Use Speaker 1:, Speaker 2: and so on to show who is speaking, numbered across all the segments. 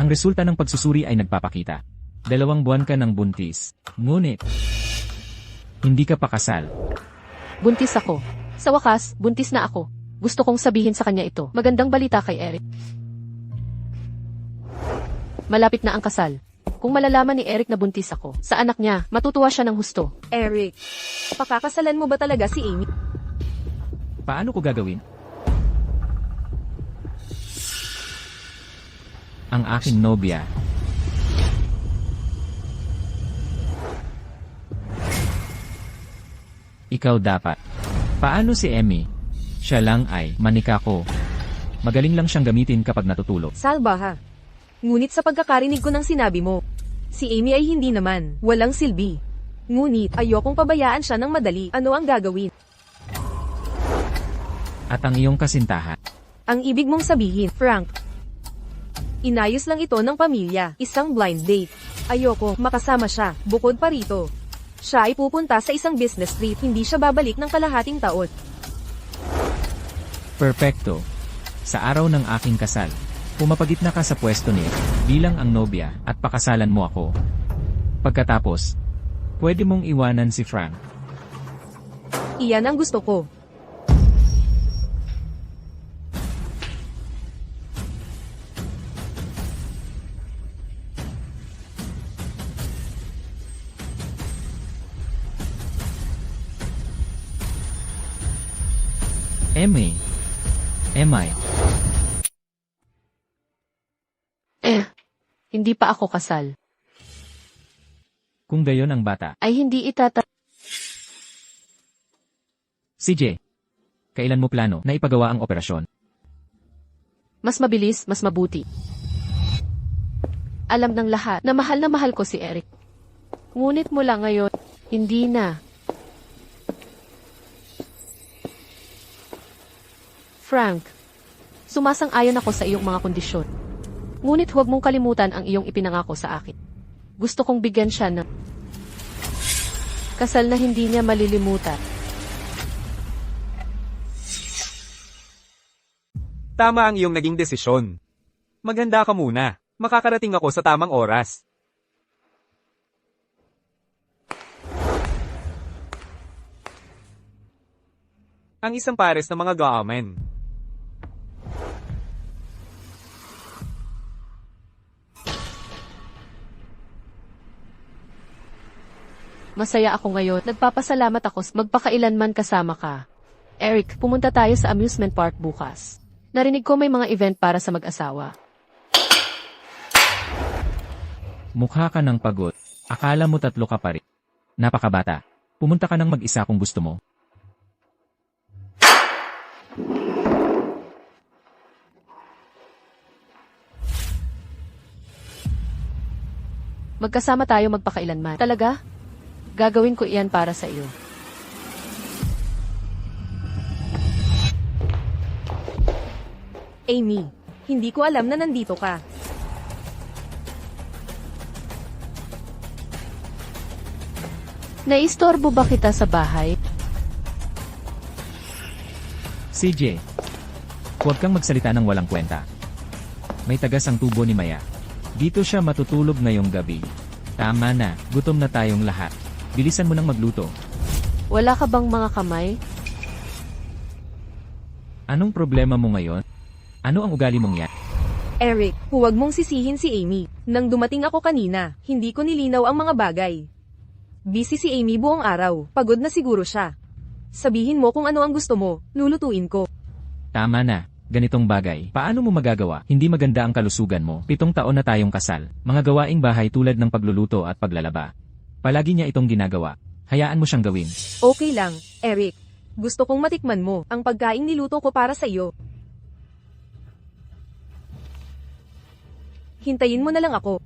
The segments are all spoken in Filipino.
Speaker 1: Ang resulta ng pagsusuri ay nagpapakita. 2 buwan ka ng buntis. Ngunit, hindi ka pa kasal.
Speaker 2: Buntis ako. Sa wakas, buntis na ako. Gusto kong sabihin sa kanya ito. Magandang balita kay Eric. Malapit na ang kasal. Kung malalaman ni Eric na buntis ako, sa anak niya, matutuwa siya ng husto.
Speaker 3: Eric, pakakasalan mo ba talaga si Amy?
Speaker 1: Paano ko gagawin? Ang aking nobya. Ikaw dapat. Paano si Emmy? Siya lang ay manika ko. Magaling lang siyang gamitin kapag natutulog.
Speaker 3: Salba ha. Ngunit sa pagkakarinig ko ng sinabi mo, si Amy ay hindi naman, walang silbi. Ngunit, ayokong pabayaan siya ng madali. Ano ang gagawin?
Speaker 1: At ang iyong kasintahan.
Speaker 3: Ang ibig mong sabihin, Frank. Inayos lang ito ng pamilya, isang blind date. Ayoko, makasama siya, bukod pa rito. Siya ay pupunta sa isang business trip, hindi siya babalik ng kalahating taon.
Speaker 1: Perfecto. Sa araw ng aking kasal, pumapagitna ka sa pwesto niya bilang ang nobya at pakasalan mo ako. Pagkatapos, pwede mong iwanan si Frank.
Speaker 3: Iyan ang gusto ko.
Speaker 1: Emmy. Emay.
Speaker 2: Hindi pa ako kasal.
Speaker 1: Kung gayon ang bata.
Speaker 2: Ay hindi
Speaker 1: CJ. Kailan mo plano na ipagawa ang operasyon?
Speaker 2: Mas mabilis, mas mabuti. Alam ng lahat na mahal ko si Eric. Ngunit mula ngayon, hindi na. Frank, sumasang-ayon ako sa iyong mga kondisyon. Ngunit huwag mong kalimutan ang iyong ipinangako sa akin. Gusto kong bigyan siya ng kasal na hindi niya malilimutan.
Speaker 4: Tama ang iyong naging desisyon. Maghanda ka muna. Makakarating ako sa tamang oras. Ang isang pares ng mga gaamen.
Speaker 2: Masaya ako ngayon. Nagpapasalamat ako magpakailanman kasama ka. Eric, pumunta tayo sa amusement park bukas. Narinig ko may mga event para sa mag-asawa.
Speaker 1: Mukha ka ng pagod. Akala mo 3 ka pa rin. Napakabata. Pumunta ka ng mag-isa kung gusto mo.
Speaker 2: Magkasama tayo magpakailanman. Talaga? Gagawin ko iyan para sa iyo.
Speaker 3: Amy, hindi ko alam na nandito ka.
Speaker 2: Naistorbo ba kita sa bahay?
Speaker 1: CJ. Huwag kang magsalita ng walang kwenta. May tagas ang tubo ni Maya. Dito siya matutulog ngayong gabi. Tama na, gutom na tayong lahat. Bilisan mo nang magluto.
Speaker 2: Wala ka bang mga kamay?
Speaker 1: Anong problema mo ngayon? Ano ang ugali mong yan?
Speaker 3: Eric, huwag mong sisihin si Amy. Nang dumating ako kanina, hindi ko nilinaw ang mga bagay. Busy si Amy buong araw, pagod na siguro siya. Sabihin mo kung ano ang gusto mo, lulutuin ko.
Speaker 1: Tama na, ganitong bagay. Paano mo magagawa? Hindi maganda ang kalusugan mo. 7 taon na tayong kasal. Mga gawaing bahay tulad ng pagluluto at paglalaba. Palagi niya itong ginagawa. Hayaan mo siyang gawin.
Speaker 3: Okay lang, Eric. Gusto kong matikman mo ang pagkaing niluto ko para sa iyo. Hintayin mo na lang ako.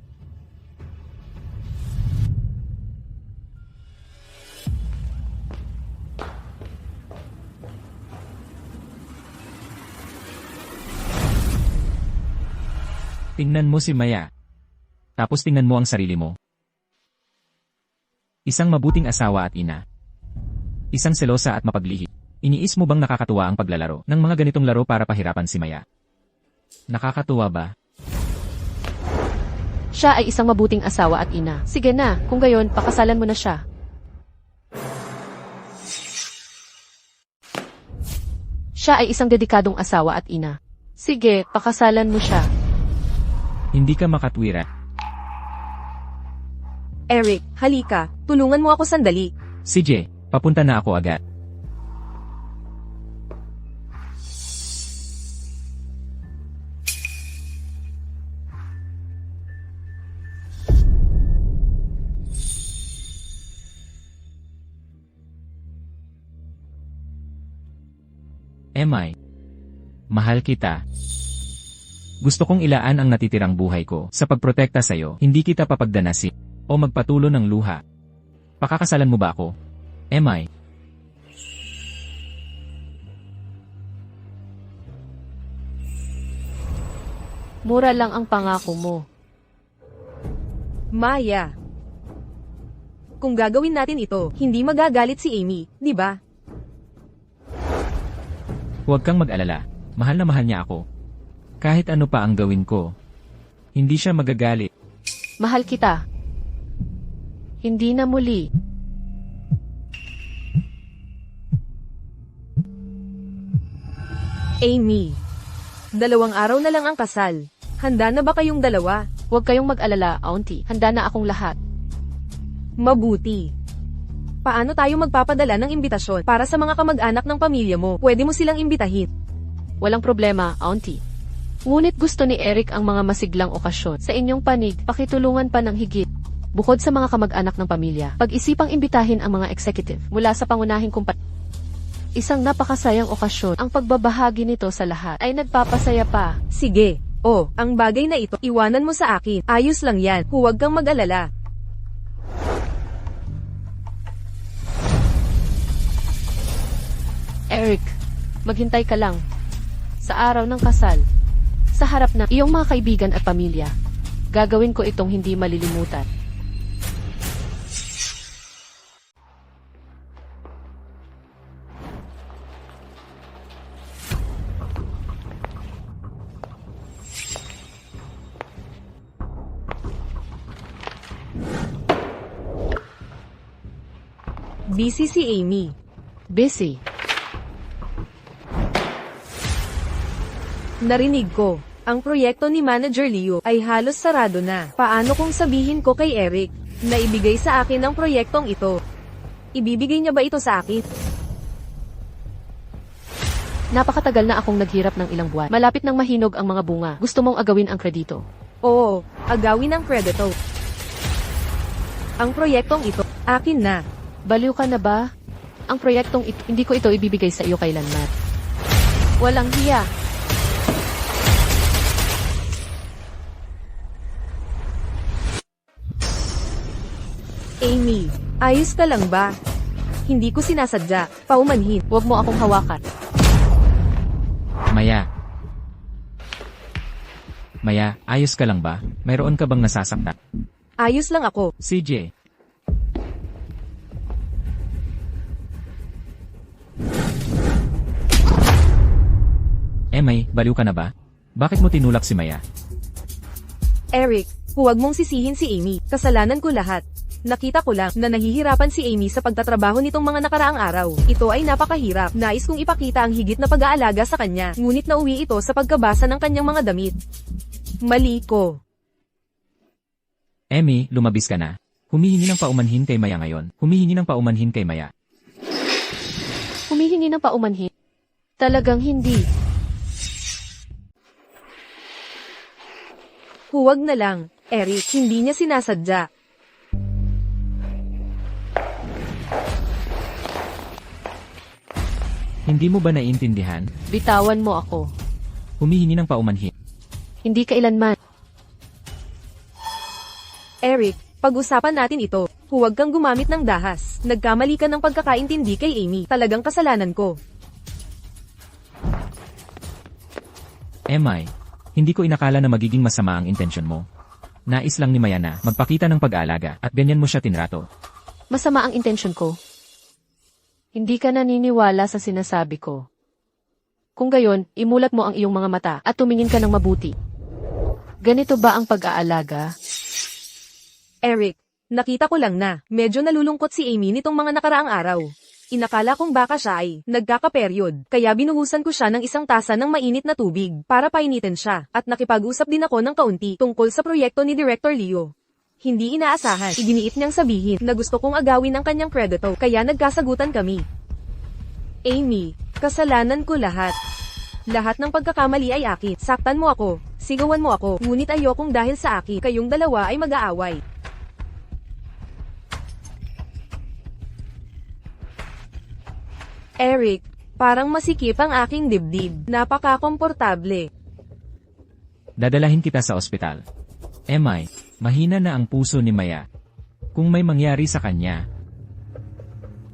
Speaker 1: Tingnan mo si Maya. Tapos tingnan mo ang sarili mo. Isang mabuting asawa at ina. Isang selosa at mapaglihim. Iniis mo bang nakakatuwa ang paglalaro ng mga ganitong laro para pahirapan si Maya? Nakakatuwa ba?
Speaker 2: Siya ay isang mabuting asawa at ina. Sige na, kung gayon, pakasalan mo na siya. Siya ay isang dedikadong asawa at ina. Sige, pakasalan mo siya.
Speaker 1: Hindi ka makatwira.
Speaker 3: Eric, halika. Tulungan mo ako sandali.
Speaker 1: CJ, papunta na ako agad. MI. Mahal kita. Gusto kong ilaan ang natitirang buhay ko sa pagprotekta sa'yo, hindi kita papagdanasin o magpatulo ng luha. Pakakasalan mo ba ako? MI.
Speaker 2: Mura lang ang pangako mo.
Speaker 3: Maya. Kung gagawin natin ito, hindi magagalit si Amy, di ba?
Speaker 1: Huwag kang mag-alala. Mahal na mahal niya ako. Kahit ano pa ang gawin ko, hindi siya magagalit.
Speaker 2: Mahal kita. Hindi na muli.
Speaker 3: Amy. 2 araw na lang ang kasal. Handa na ba kayong dalawa?
Speaker 2: Huwag kayong mag-alala, Auntie. Handa na akong lahat.
Speaker 3: Mabuti. Paano tayo magpapadala ng imbitasyon para sa mga kamag-anak ng pamilya mo? Pwede mo silang imbitahin.
Speaker 2: Walang problema, Auntie. Ngunit gusto ni Eric ang mga masiglang okasyon. Sa inyong panig, pakitulungan pa ng higit. Bukod sa mga kamag-anak ng pamilya, pag-isipang imbitahin ang mga executive mula sa pangunahing kumpanya. Isang napakasayang okasyon. Ang pagbabahagi nito sa lahat ay nagpapasaya pa.
Speaker 3: Sige. Oh, ang bagay na ito, iwanan mo sa akin. Ayos lang yan. Huwag kang mag-alala.
Speaker 2: Eric, maghintay ka lang. Sa araw ng kasal, sa harap ng iyong mga kaibigan at pamilya, gagawin ko itong hindi malilimutan.
Speaker 3: Busy si Amy.
Speaker 2: Busy.
Speaker 3: Narinig ko, ang proyekto ni Manager Leo ay halos sarado na. Paano kung sabihin ko kay Eric na ibigay sa akin ang proyektong ito? Ibibigay niya ba ito sa akin?
Speaker 2: Napakatagal na akong naghirap ng ilang buwan. Malapit nang mahinog ang mga bunga. Gusto mong agawin ang kredito.
Speaker 3: Oo, agawin ang kredito. Ang proyektong ito, akin na.
Speaker 2: Baliw ka na ba? Ang proyektong ito, hindi ko ito ibibigay sa iyo kailanman. Walang hiya.
Speaker 3: Amy, ayos ka lang ba? Hindi ko sinasadya, paumanhin.
Speaker 2: Huwag mo akong hawakan.
Speaker 1: Maya. Maya, ayos ka lang ba? Mayroon ka bang nasasaktan?
Speaker 3: Ayos lang ako.
Speaker 1: CJ. May, baliw ka na ba? Bakit mo tinulak si Maya?
Speaker 3: Eric, huwag mong sisihin si Amy. Kasalanan ko lahat. Nakita ko lang na nahihirapan si Amy sa pagtatrabaho nitong mga nakaraang araw. Ito ay napakahirap. Nais kong ipakita ang higit na pag-aalaga sa kanya. Ngunit nauwi ito sa pagkabasa ng kanyang mga damit. Mali ko.
Speaker 1: Emmy, lumabis ka na. Humihingi ng paumanhin kay Maya ngayon. Humihingi ng paumanhin kay Maya.
Speaker 2: Humihingi ng paumanhin? Talagang hindi.
Speaker 3: Huwag na lang, Eric. Hindi niya sinasadya.
Speaker 1: Hindi mo ba naiintindihan?
Speaker 2: Bitawan mo ako.
Speaker 1: Humihingi ng paumanhin.
Speaker 2: Hindi kailanman.
Speaker 3: Eric, pag-usapan natin ito. Huwag kang gumamit ng dahas. Nagkamali ka ng pagkakaintindi kay Amy. Talagang kasalanan ko.
Speaker 1: Emay, hindi ko inakala na magiging masama ang intensyon mo. Nais lang ni Maya na magpakita ng pag-aalaga at ganyan mo siya tinrato.
Speaker 2: Masama ang intensyon ko. Hindi ka naniniwala sa sinasabi ko. Kung gayon, imulat mo ang iyong mga mata at tumingin ka ng mabuti. Ganito ba ang pag-aalaga?
Speaker 3: Eric, nakita ko lang na medyo nalulungkot si Amy nitong mga nakaraang araw. Inakala kong baka siya ay nagkaka-period, kaya binuhusan ko siya ng isang tasa ng mainit na tubig para painitin siya, at nakipag-usap din ako ng kaunti tungkol sa proyekto ni Director Leo. Hindi inaasahan, iginiit niyang sabihin na gusto kong agawin ang kanyang kredito, kaya nagkasagutan kami. Amy, kasalanan ko lahat. Lahat ng pagkakamali ay akin. Saktan mo ako, sigawan mo ako, ngunit ayokong dahil sa akin, kayong dalawa ay mag-aaway. Eric, parang masikip ang aking dibdib. Napaka-komportable.
Speaker 1: Dadalahin kita sa ospital. Emay, mahina na ang puso ni Maya. Kung may mangyari sa kanya,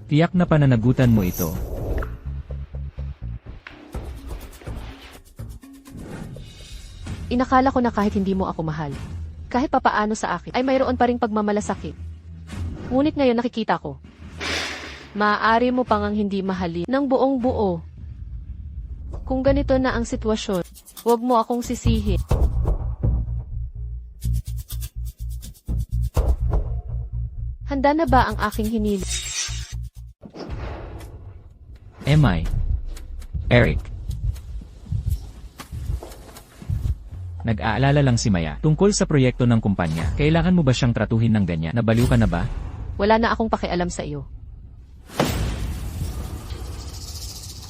Speaker 1: tiyak na pananagutan mo ito.
Speaker 2: Inakala ko na kahit hindi mo ako mahal, kahit papaano sa akin, ay mayroon pa ring pagmamalasakit. Ngunit ngayon nakikita ko, maaari mo pang hindi mahalin ng buong buo. Kung ganito na ang sitwasyon, huwag mo akong sisihin. Handa na ba ang aking hinili?
Speaker 1: Emay. Eric. Nag-aalala lang si Maya tungkol sa proyekto ng kumpanya. Kailangan mo ba siyang tratuhin ng ganyan? Nabaliw ka na ba?
Speaker 2: Wala na akong pakialam sa iyo.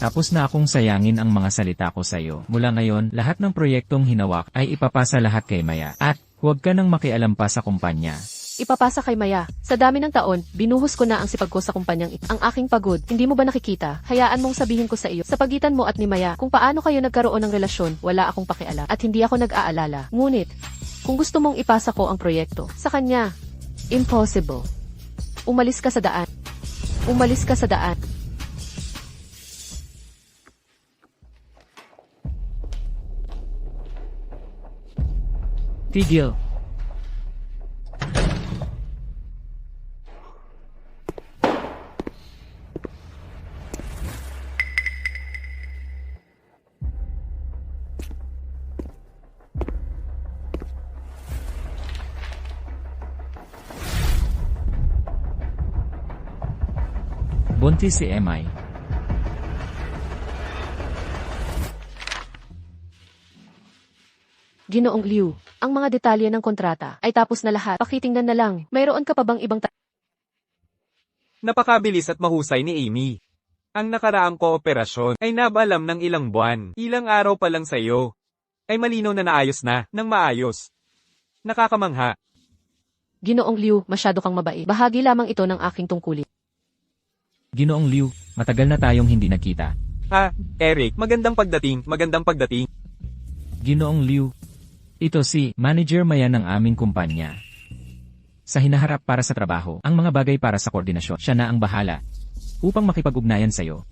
Speaker 1: Tapos na akong sayangin ang mga salita ko sa iyo. Mula ngayon, lahat ng proyektong hinawak ay ipapasa lahat kay Maya. At huwag ka nang makialam pa sa kumpanya.
Speaker 2: Ipapasa kay Maya. Sa dami ng taon, binuhos ko na ang sipag ko sa kumpanyang ito. Ang aking pagod, hindi mo ba nakikita? Hayaan mong sabihin ko sa iyo, sa pagitan mo at ni Maya, kung paano kayo nagkaroon ng relasyon, wala akong pakialam. At hindi ako nag-aalala. Ngunit, kung gusto mong ipasa ko ang proyekto, sa kanya, impossible. Umalis ka sa daan. Umalis ka sa daan.
Speaker 1: Tigil. Buntis si Emay.
Speaker 2: Ginoong Liu, ang mga detalye ng kontrata ay tapos na lahat. Pakitingnan na lang. Mayroon ka pa bang ibang
Speaker 4: Napakabilis at mahusay ni Amy. Ang nakaraang kooperasyon ay nabalam ng ilang buwan, ilang araw pa lang sa'yo. Ay malinaw na naayos na, ng maayos. Nakakamangha.
Speaker 2: Ginoong Liu, masyado kang mabait. Bahagi lamang ito ng aking tungkulin.
Speaker 1: Ginoong Liu, matagal na tayong hindi nakita.
Speaker 4: Eric, magandang pagdating, magandang pagdating.
Speaker 1: Ginoong Liu, ito si Manager Maya ng aming kumpanya. Sa hinaharap para sa trabaho, ang mga bagay para sa koordinasyon, siya na ang bahala. Upang makipag-ugnayan sa'yo.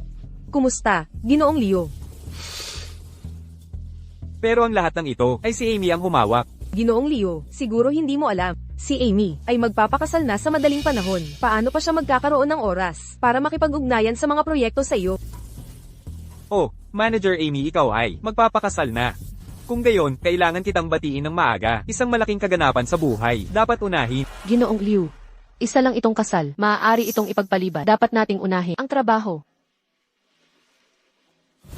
Speaker 3: Kumusta, Ginoong Leo?
Speaker 4: Pero ang lahat ng ito ay si Amy ang humawak.
Speaker 3: Ginoong Leo, siguro hindi mo alam. Si Amy ay magpapakasal na sa madaling panahon. Paano pa siya magkakaroon ng oras para makipag-ugnayan sa mga proyekto sa iyo?
Speaker 4: Oh, Manager Amy, ikaw ay magpapakasal na. Kung gayon, kailangan kitang batiin ng maaga. Isang malaking kaganapan sa buhay. Dapat unahin.
Speaker 2: Ginoong Liu, isa lang itong kasal. Maaari itong ipagpaliban. Dapat nating unahin ang trabaho.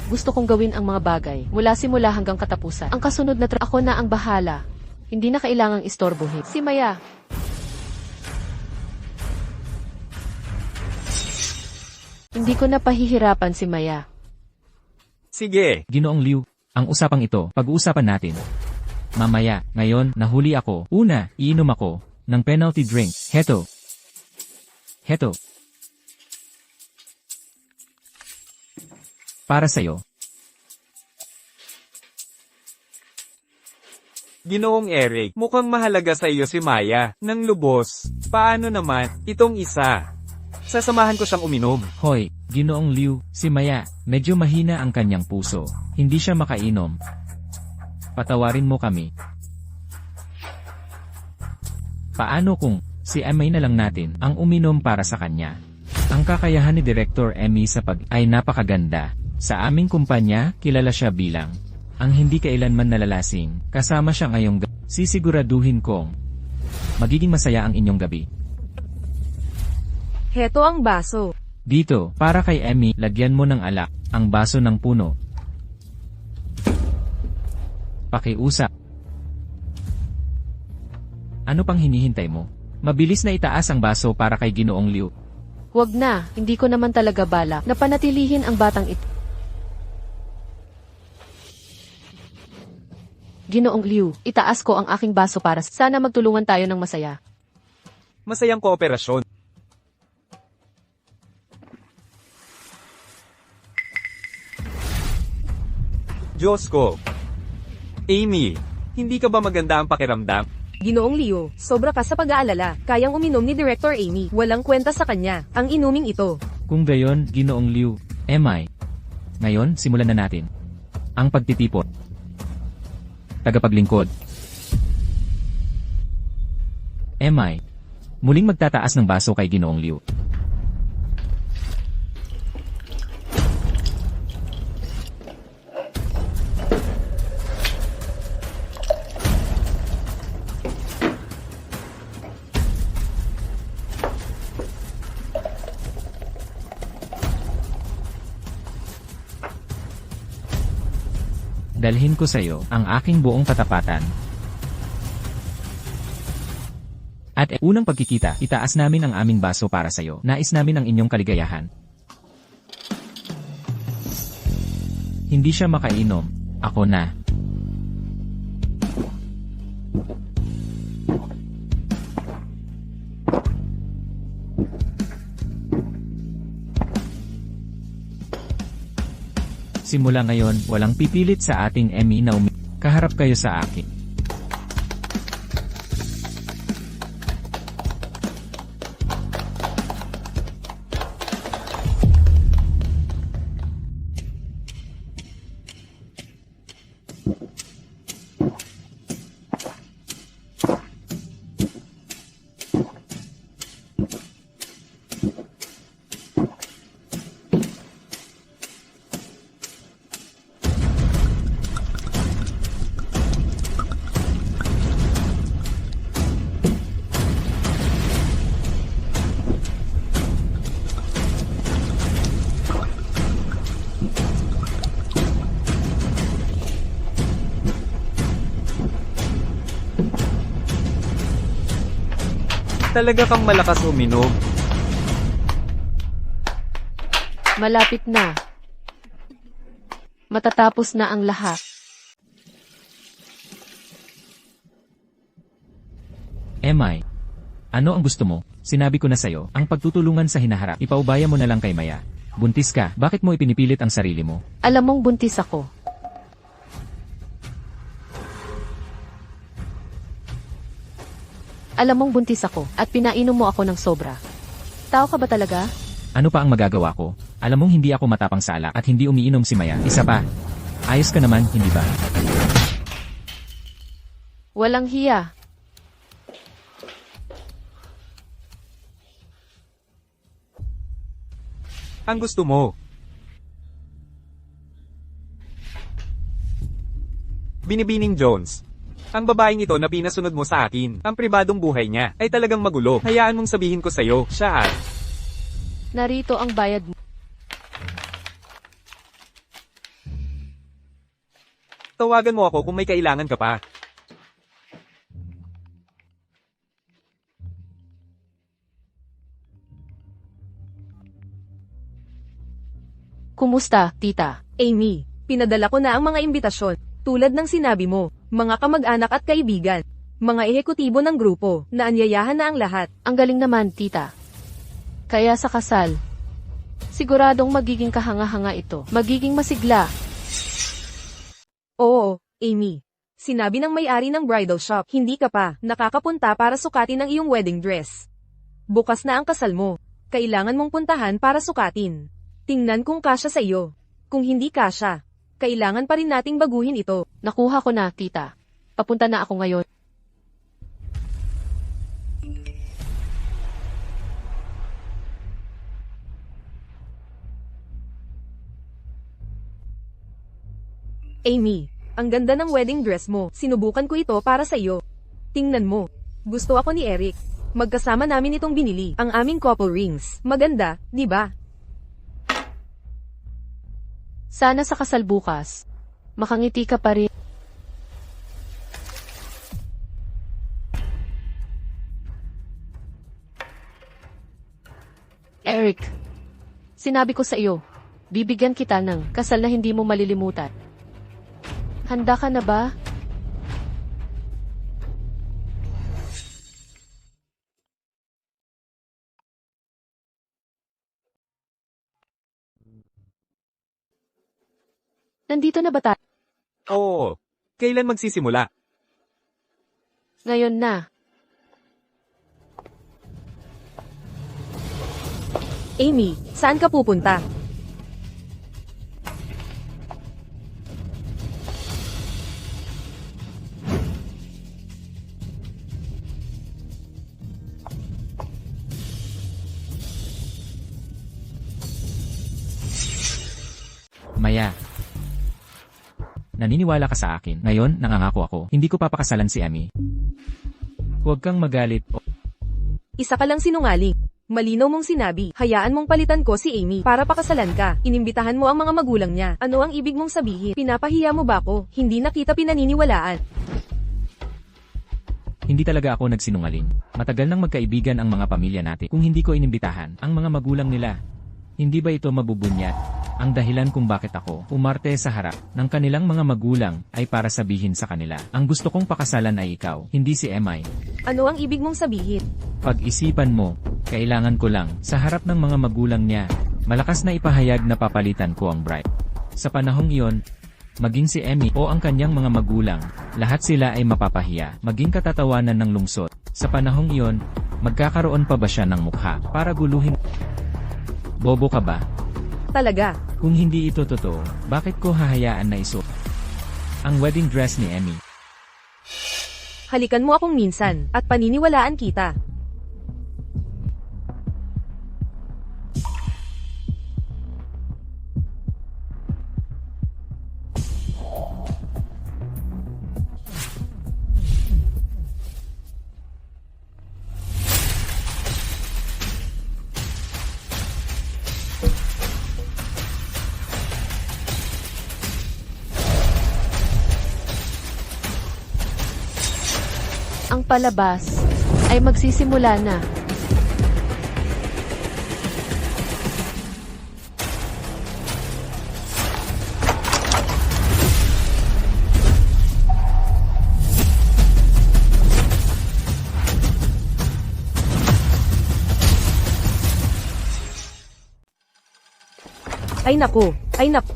Speaker 2: Gusto kong gawin ang mga bagay mula simula hanggang katapusan. Ang kasunod na ako na ang bahala. Hindi na kailangang istorbohin. Si Maya. Hindi ko na pahihirapan si Maya.
Speaker 4: Sige.
Speaker 1: Ginoong Liu, ang usapang ito, pag-uusapan natin. Mamaya, ngayon, nahuli ako. Una, iinom ako ng penalty drink. Heto. Para sa'yo.
Speaker 4: Ginoong Eric, mukhang mahalaga sa iyo si Maya, ng lubos. Paano naman, itong isa? Sasamahan ko siyang uminom.
Speaker 1: Hoy, Ginoong Liu, si Maya, medyo mahina ang kanyang puso. Hindi siya makainom. Patawarin mo kami. Paano kung si Emmy na lang natin ang uminom para sa kanya? Ang kakayahan ni Director Emmy sa ay napakaganda. Sa aming kumpanya, kilala siya bilang ang hindi kailanman nalalasing. Kasama siya ngayong Sisiguraduhin kong Magiging masaya ang inyong gabi.
Speaker 3: Heto ang baso.
Speaker 1: Dito, para kay Emmy, lagyan mo ng alak, ang baso ng puno. Pakiusap. Ano pang hinihintay mo? Mabilis na itaas ang baso para kay Ginoong Liu.
Speaker 2: Wag na, hindi ko naman talaga balak na panatilihin ang batang ito. Ginoong Liu, itaas ko ang aking baso para sana magtulungan tayo ng masaya.
Speaker 4: Masayang kooperasyon. Diyos ko. Amy, hindi ka ba maganda ang pakiramdam?
Speaker 3: Ginoong Leo, sobra ka sa pag-aalala. Kayang uminom ni Director Amy. Walang kwenta sa kanya. Ang inuming ito.
Speaker 1: Kung gayon, Ginoong Liu, Emay. Ngayon, simulan na natin. Ang pagtitipon. Tagapaglingkod. Emay. Muling magtataas ng baso kay Ginoong Liu. Dalhin ko sa iyo ang aking buong katapatan. At unang pagkikita, itaas namin ang aming baso para sa iyo. Nais namin ang inyong kaligayahan. Hindi siya makainom. Ako na. Simula ngayon, walang pipilit sa ating Emmy na kaharap kayo sa akin.
Speaker 4: Talaga kang malakas uminom.
Speaker 2: Malapit na. Matatapos na ang lahat.
Speaker 1: Emay. Ano ang gusto mo? Sinabi ko na sa'yo, ang pagtutulungan sa hinaharap, ipaubaya mo na lang kay Maya. Buntis ka, bakit mo ipinipilit ang sarili mo?
Speaker 2: Alam mong buntis ako. Alam mong buntis ako, at pinainom mo ako ng sobra. Tao ka ba talaga?
Speaker 1: Ano pa ang magagawa ko? Alam mong hindi ako matapang sa alak at hindi umiinom si Maya. Isa pa. Ayos ka naman, hindi ba?
Speaker 2: Walang hiya.
Speaker 4: Ang gusto mo. Binibining Jones. Ang babaeng ito na pinasunod mo sa akin, ang pribadong buhay niya, ay talagang magulo. Hayaan mong sabihin ko sa'yo, siya at...
Speaker 2: Narito ang bayad mo.
Speaker 4: Tawagan mo ako kung may kailangan ka pa.
Speaker 2: Kumusta, tita?
Speaker 3: Amy, pinadala ko na ang mga imbitasyon. Tulad ng sinabi mo, mga kamag-anak at kaibigan, mga ehekutibo ng grupo, na anyayahan na ang lahat.
Speaker 2: Ang galing naman, tita. Kaya sa kasal, siguradong magiging kahanga-hanga ito. Magiging masigla.
Speaker 3: Oo, Amy. Sinabi ng may-ari ng bridal shop, hindi ka pa nakakapunta para sukatin ang iyong wedding dress. Bukas na ang kasal mo. Kailangan mong puntahan para sukatin. Tingnan kung kasya sa iyo. Kung hindi kasya, kailangan pa rin nating baguhin ito.
Speaker 2: Nakuha ko na, tita. Papunta na ako ngayon.
Speaker 3: Amy, ang ganda ng wedding dress mo. Sinubukan ko ito para sa iyo. Tingnan mo. Gusto ako ni Eric. Magkasama namin itong binili, ang aming couple rings. Maganda, di ba?
Speaker 2: Sana sa kasal bukas, makangiti ka pa rin. Eric, sinabi ko sa iyo, bibigyan kita ng kasal na hindi mo malilimutan. Handa ka na ba? Nandito na ba tayo?
Speaker 4: Oo. Kailan magsisimula?
Speaker 2: Ngayon na.
Speaker 3: Amy, saan ka pupunta?
Speaker 1: Maya. Naniniwala ka sa akin. Ngayon, nangangako ako. Hindi ko papakasalan si Amy. Huwag kang magalit.
Speaker 3: Isa ka lang sinungaling. Malinaw mong sinabi, hayaan mong palitan ko si Amy para pakasalan ka. Inimbitahan mo ang mga magulang niya. Ano ang ibig mong sabihin? Pinapahiya mo ba ako? Hindi na kita pinaniniwalaan.
Speaker 1: Hindi talaga ako nagsinungaling. Matagal nang magkaibigan ang mga pamilya natin. Kung hindi ko inimbitahan ang mga magulang nila, hindi ba ito mabubunyat? Ang dahilan kung bakit ako umarte sa harap ng kanilang mga magulang ay para sabihin sa kanila, ang gusto kong pakasalan ay ikaw, hindi si Emay.
Speaker 3: Ano ang ibig mong sabihin?
Speaker 1: Pag-isipan mo, kailangan ko lang, sa harap ng mga magulang niya, malakas na ipahayag na papalitan ko ang bride. Sa panahong iyon, maging si Emmy o ang kanyang mga magulang, lahat sila ay mapapahiya, maging katatawanan ng lungsod. Sa panahong iyon, magkakaroon pa ba siya ng mukha para guluhin? Bobo ka ba?
Speaker 3: Talaga.
Speaker 1: Kung hindi ito totoo, bakit ko hahayaan na isuot ang wedding dress ni Emmy?
Speaker 3: Halikan mo akong minsan, at paniniwalaan kita.
Speaker 2: Ang palabas ay magsisimula na.
Speaker 3: Ay naku, ay naku.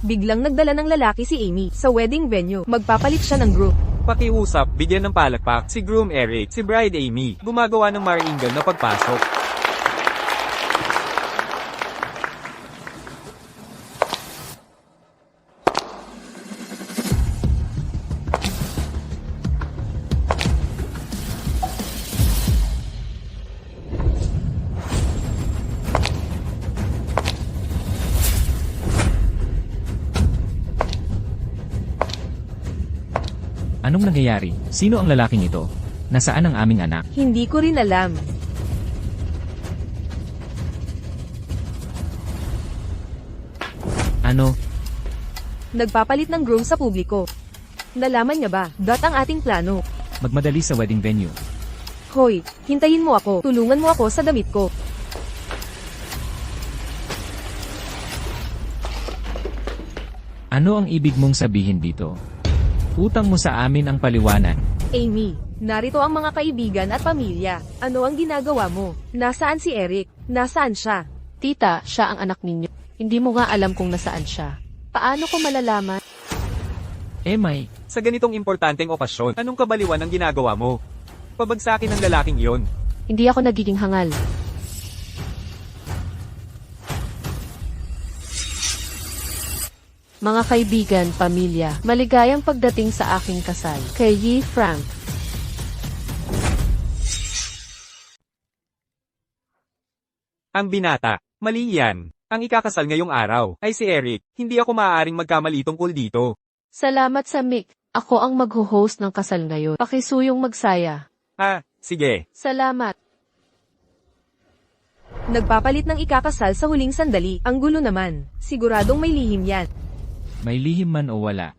Speaker 3: Biglang nagdala ng lalaki si Amy sa wedding venue. Magpapalit siya ng group.
Speaker 4: Pakiusap, bigyan ng palakpak, si Groom Eric, si Bride Amy, gumagawa ng maringal na pagpasok.
Speaker 1: Anong nangyayari? Sino ang lalaking ito? Nasaan ang aming anak?
Speaker 3: Hindi ko rin alam.
Speaker 1: Ano?
Speaker 3: Nagpapalit ng groom sa publiko. Nalaman niya ba? Ang ating plano.
Speaker 1: Magmadali sa wedding venue.
Speaker 3: Hoy, hintayin mo ako. Tulungan mo ako sa damit ko.
Speaker 1: Ano ang ibig mong sabihin dito? Utang mo sa amin ang paliwanag.
Speaker 3: Amy, narito ang mga kaibigan at pamilya. Ano ang ginagawa mo? Nasaan si Eric? Nasaan siya?
Speaker 2: Tita, siya ang anak ninyo. Hindi mo nga alam kung nasaan siya. Paano ko malalaman?
Speaker 1: Emay,
Speaker 4: Sa ganitong importanteng okasyon, anong kabaliwan ang ginagawa mo? Pabagsakin ng lalaking iyon.
Speaker 2: Hindi ako nagiging hangal. Mga kaibigan, pamilya, maligayang pagdating sa aking kasal. Kay Yi Frank.
Speaker 4: Ang binata, mali yan. Ang ikakasal ngayong araw ay si Eric. Hindi ako maaaring magkamali tungkol dito.
Speaker 2: Salamat sa mic. Ako ang magho-host ng kasal ngayon. Pakisuyong magsaya.
Speaker 4: Sige.
Speaker 2: Salamat.
Speaker 3: Nagpapalit ng ikakasal sa huling sandali. Ang gulo naman. Siguradong may lihim yan.
Speaker 1: May lihim man o wala.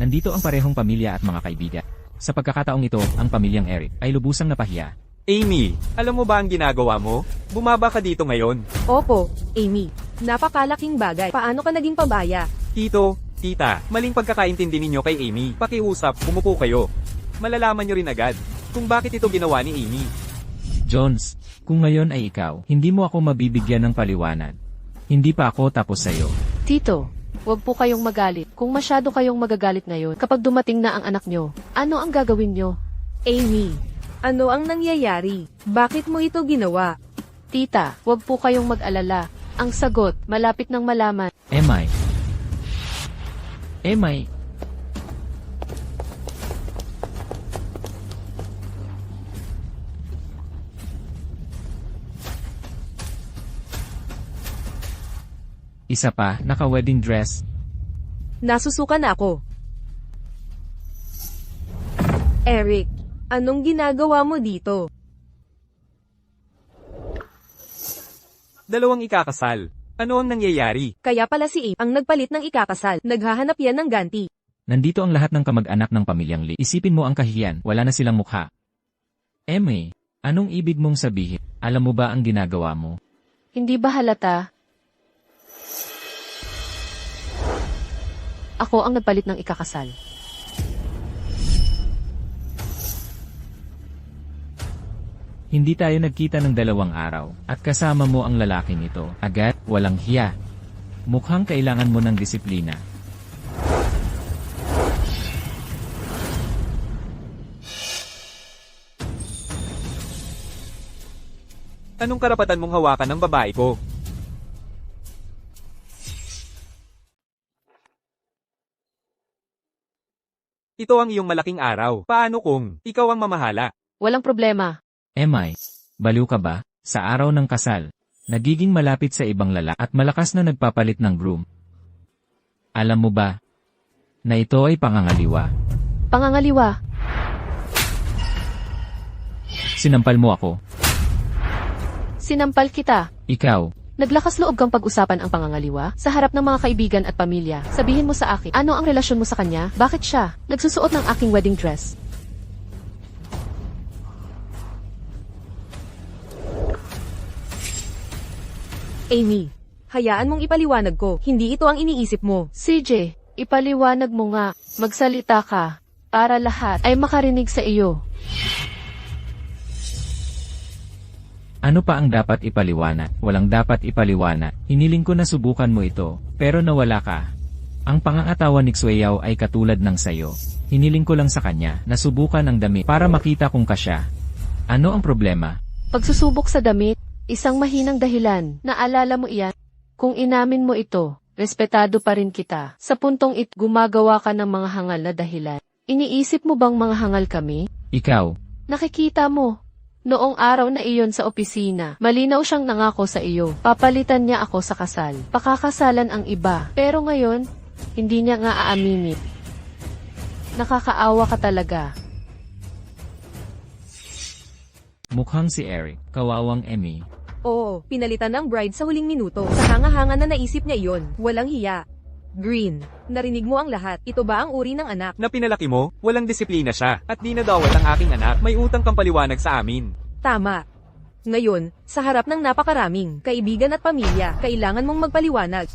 Speaker 1: Nandito ang parehong pamilya at mga kaibigan. Sa pagkakataong ito, ang pamilyang Eric ay lubusang napahiya.
Speaker 4: Amy, alam mo ba ang ginagawa mo? Bumaba ka dito ngayon.
Speaker 3: Opo, Amy. Napakalaking bagay. Paano ka naging pabaya?
Speaker 4: Tito, tita, maling pagkakaintindi ninyo kay Amy. Pakiusap, umupo kayo. Malalaman nyo rin agad kung bakit ito ginawa ni Amy.
Speaker 1: Jones, kung ngayon ay ikaw, hindi mo ako mabibigyan ng paliwanag. Hindi pa ako tapos sa'yo.
Speaker 2: Tito, huwag po kayong magalit. Kung masyado kayong magagalit ngayon, kapag dumating na ang anak nyo, ano ang gagawin nyo?
Speaker 3: Amy, ano ang nangyayari? Bakit mo ito ginawa?
Speaker 2: Tita, huwag po kayong mag-alala. Ang sagot, malapit nang malaman.
Speaker 1: Emay. Emay. Isa pa, naka-wedding dress.
Speaker 3: Nasusukan ako. Eric, anong ginagawa mo dito?
Speaker 4: Dalawang ikakasal. Ano ang nangyayari?
Speaker 3: Kaya pala si Amy ang nagpalit ng ikakasal. Naghahanap yan ng ganti.
Speaker 1: Nandito ang lahat ng kamag-anak ng pamilyang Lee. Isipin mo ang kahihiyan, wala na silang mukha. Emay, anong ibig mong sabihin? Alam mo ba ang ginagawa mo?
Speaker 2: Hindi ba halata? Ako ang nagpalit ng ikakasal.
Speaker 1: Hindi tayo nagkita ng 2 araw, at kasama mo ang lalaking ito. Agad, walang hiya. Mukhang kailangan mo ng disiplina.
Speaker 4: Anong karapatan mong hawakan ng babae ko? Ito ang iyong malaking araw. Paano kung ikaw ang mamahala?
Speaker 2: Walang problema.
Speaker 1: Emay, baliw ka ba? Sa araw ng kasal, nagiging malapit sa ibang lalaki at malakas na nagpapalit ng groom. Alam mo ba, na ito ay pangangaliwa.
Speaker 2: Pangangaliwa.
Speaker 1: Sinampal mo ako.
Speaker 2: Sinampal kita.
Speaker 1: Ikaw,
Speaker 2: Naglakas loob kang pag-usapan ang pangangaliwa sa harap ng mga kaibigan at pamilya. Sabihin mo sa akin, ano ang relasyon mo sa kanya? Bakit siya nagsusuot ng aking wedding dress?
Speaker 3: Amy, hayaan mong ipaliwanag ko. Hindi ito ang iniisip mo.
Speaker 2: CJ, ipaliwanag mo nga. Magsalita ka para lahat ay makarinig sa iyo.
Speaker 1: ano pa ang dapat ipaliwanag? Walang dapat ipaliwanag. Hiniling ko na subukan mo ito, pero nawala ka. Ang pangangatawan ni Xueyaw ay katulad ng sayo. Hiniling ko lang sa kanya na subukan ang damit para makita kung kasya. Ano ang problema?
Speaker 2: Pagsusubok sa damit, isang mahinang dahilan. Naalala mo iyan? Kung inamin mo ito, respetado pa rin kita. Sa puntong gumagawa ka ng mga hangal na dahilan. Iniisip mo bang mga hangal kami?
Speaker 1: Ikaw,
Speaker 2: Nakikita mo. Noong araw na iyon sa opisina, malinaw siyang nangako sa iyo. Papalitan niya ako sa kasal. Pakakasalan ang iba. Pero ngayon, hindi niya nga aaminin. Nakakaawa ka talaga.
Speaker 1: mukhang si Eric, kawawang Emmy.
Speaker 3: Oo, pinalitan ng bride sa huling minuto. Sa hanga-hanga na naisip niya iyon. Walang hiya. Green, narinig mo ang lahat. Ito ba ang uri ng anak?
Speaker 4: Na pinalaki mo, walang disiplina siya, at di nadawat ang aking anak, may utang kang paliwanag sa amin.
Speaker 3: Tama. Ngayon, sa harap ng napakaraming kaibigan at pamilya, kailangan mong magpaliwanag.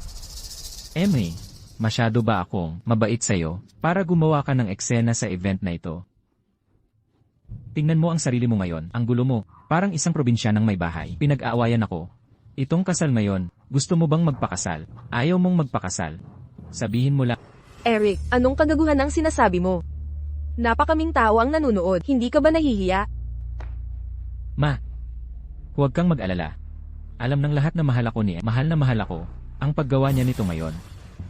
Speaker 1: Emmy, masyado ba akong mabait sa'yo para gumawa ka ng eksena sa event na ito? Tingnan mo ang sarili mo ngayon, ang gulo mo, parang isang probinsya ng may bahay. Pinag-aawayan ako. Itong kasal ngayon, gusto mo bang magpakasal? Ayaw mong magpakasal? Sabihin mo lang.
Speaker 3: Eric, anong kagaguhan ang sinasabi mo? Napakaming tao ang nanunood, hindi ka ba nahihiya?
Speaker 1: Ma, huwag kang mag-alala. Alam ng lahat na mahal ako ni mahal na mahal ako. Ang paggawa niya nito ngayon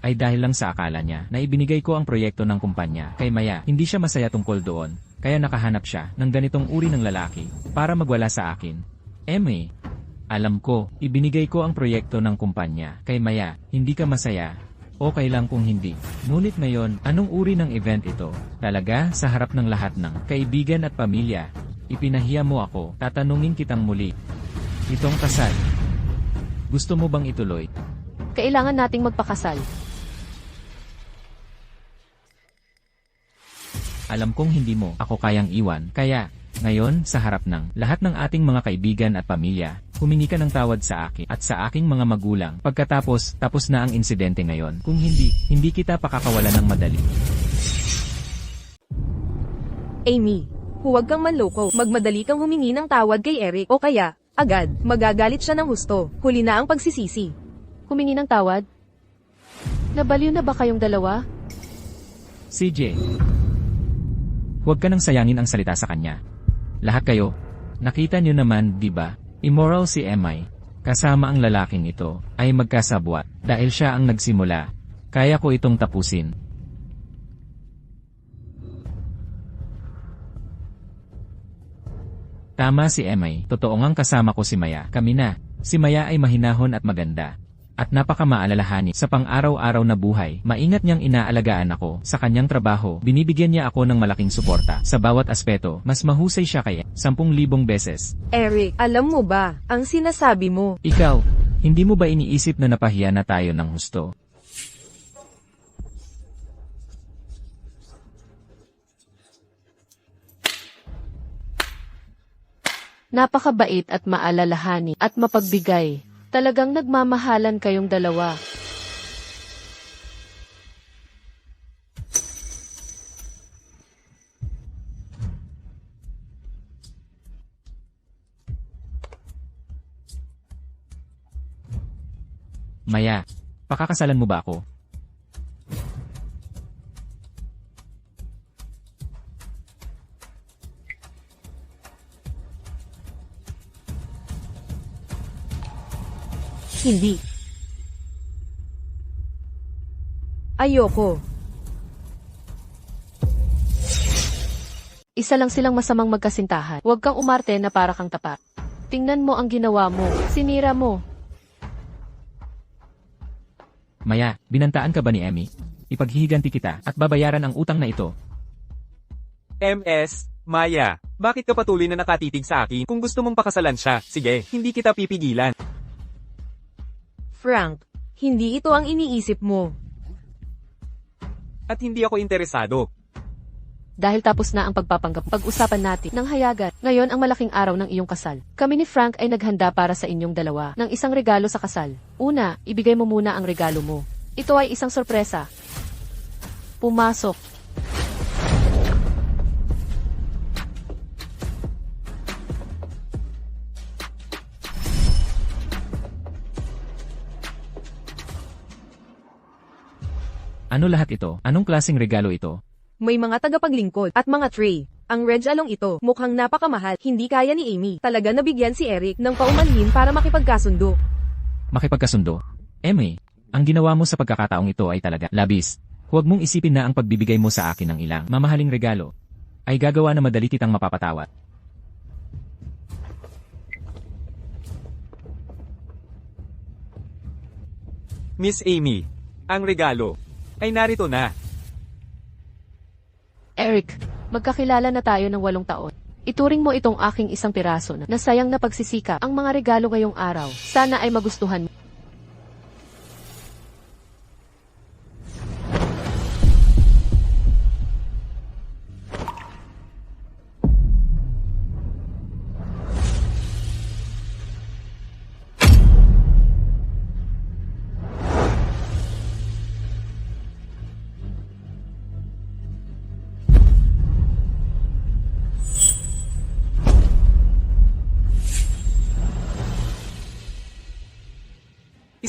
Speaker 1: ay dahil lang sa akala niya na ibinigay ko ang proyekto ng kumpanya kay Maya. Hindi siya masaya tungkol doon, kaya nakahanap siya ng ganitong uri ng lalaki para magwala sa akin. Emmy, alam ko, ibinigay ko ang proyekto ng kumpanya kay Maya. Hindi ka masaya. Okay lang kung hindi. Ngunit ngayon, anong uri ng event ito? Talaga, sa harap ng lahat ng kaibigan at pamilya, ipinahiya mo ako, tatanungin kitang muli. Itong kasal. Gusto mo bang ituloy?
Speaker 2: Kailangan nating magpakasal.
Speaker 1: Alam kong hindi mo ako kayang iwan, kaya, ngayon, sa harap ng lahat ng ating mga kaibigan at pamilya, humingi ka ng tawad sa akin at sa aking mga magulang. Pagkatapos, tapos na ang insidente ngayon. Kung hindi kita pakakawalan ng madali.
Speaker 3: Amy, huwag kang manloko. Magmadali kang humingi ng tawad kay Eric o kaya, agad, magagalit siya ng husto. Huli na ang pagsisisi.
Speaker 2: Humingi ng tawad? Nabaliw na ba kayong dalawa?
Speaker 1: CJ, huwag ka nang sayangin ang salita sa kanya. Lahat kayo, nakita niyo naman, di ba? Immoral si Emay, kasama ang lalaking ito, ay magkasabwat. Dahil siya ang nagsimula, kaya ko itong tapusin. Tama si Emay, totoo ngang kasama ko si Maya. Kami na, si Maya ay mahinahon at maganda. At napakamaalalahanin sa pang-araw-araw na buhay. Maingat niyang inaalagaan ako sa kanyang trabaho. Binibigyan niya ako ng malaking suporta sa bawat aspeto. Mas mahusay siya kaya 10,000 beses.
Speaker 3: Eric, alam mo ba, ang sinasabi mo,
Speaker 1: Ikaw, hindi mo ba iniisip na napahiya na tayo ng husto?
Speaker 2: Napakabait at maalalahanin at mapagbigay. Talagang nagmamahalan kayong dalawa.
Speaker 1: Maya, pakakasalan mo ba ako?
Speaker 3: hindi. Ayoko.
Speaker 2: Isa lang silang masamang magkasintahan. Huwag kang umarte na para kang tapat. Tingnan mo ang ginawa mo. Sinira mo.
Speaker 1: Maya, binantaan ka ba ni Emmy? Ipaghihiganti kita at babayaran ang utang na ito.
Speaker 4: MS, Maya, bakit ka patuloy na nakatitig sa akin? Kung gusto mong pakasalan siya, sige, hindi kita pipigilan.
Speaker 3: Frank, hindi ito ang iniisip mo.
Speaker 4: At hindi ako interesado.
Speaker 2: Dahil tapos na ang pagpapanggap, pag-usapan natin ng hayagat. Ngayon ang malaking araw ng iyong kasal. Kami ni Frank ay naghanda para sa inyong dalawa ng isang regalo sa kasal. Una, ibigay mo muna ang regalo mo. Ito ay isang sorpresa. Pumasok.
Speaker 1: Ano lahat ito? Anong klaseng regalo ito?
Speaker 3: May mga tagapaglingkod at mga tray. Ang red along ito, mukhang napakamahal, hindi kaya ni Amy. Talaga nabigyan si Eric ng paumanhin para makipagkasundo.
Speaker 1: Makipagkasundo? Emmy, ang ginawa mo sa pagkakataong ito ay talaga labis. Huwag mong isipin na ang pagbibigay mo sa akin ng ilang mamahaling regalo ay gagawa na madali kitang mapapatawad.
Speaker 4: Miss Amy, ang regalo ay narito na.
Speaker 2: Eric, magkakilala na tayo ng 8 taon. Ituring mo itong aking isang piraso na nasayang na pagsisikap. Ang mga regalo ngayong araw, sana ay magustuhan mo.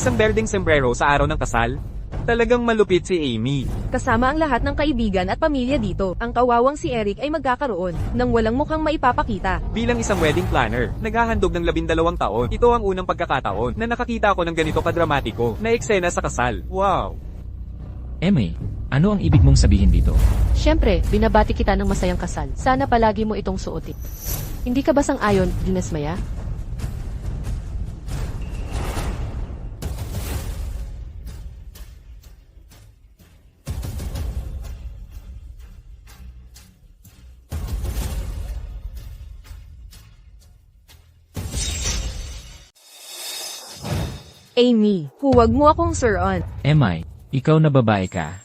Speaker 4: Isang berdeng sombrero sa araw ng kasal? Talagang malupit si Amy.
Speaker 3: Kasama ang lahat ng kaibigan at pamilya dito, ang kawawang si Eric ay magkakaroon ng walang mukhang maipapakita.
Speaker 4: Bilang isang wedding planner, naghahandog ng 12 taon. Ito ang unang pagkakataon na nakakita ako ng ganito kadramatiko na eksena sa kasal. Wow!
Speaker 1: Emmy, ano ang ibig mong sabihin dito?
Speaker 2: Siyempre, binabati kita ng masayang kasal. Sana palagi mo itong suotin. Hindi ka ba sang-ayon, Dines Maya?
Speaker 3: Amy, huwag mo akong sir-on.
Speaker 1: MI, ikaw na babae ka.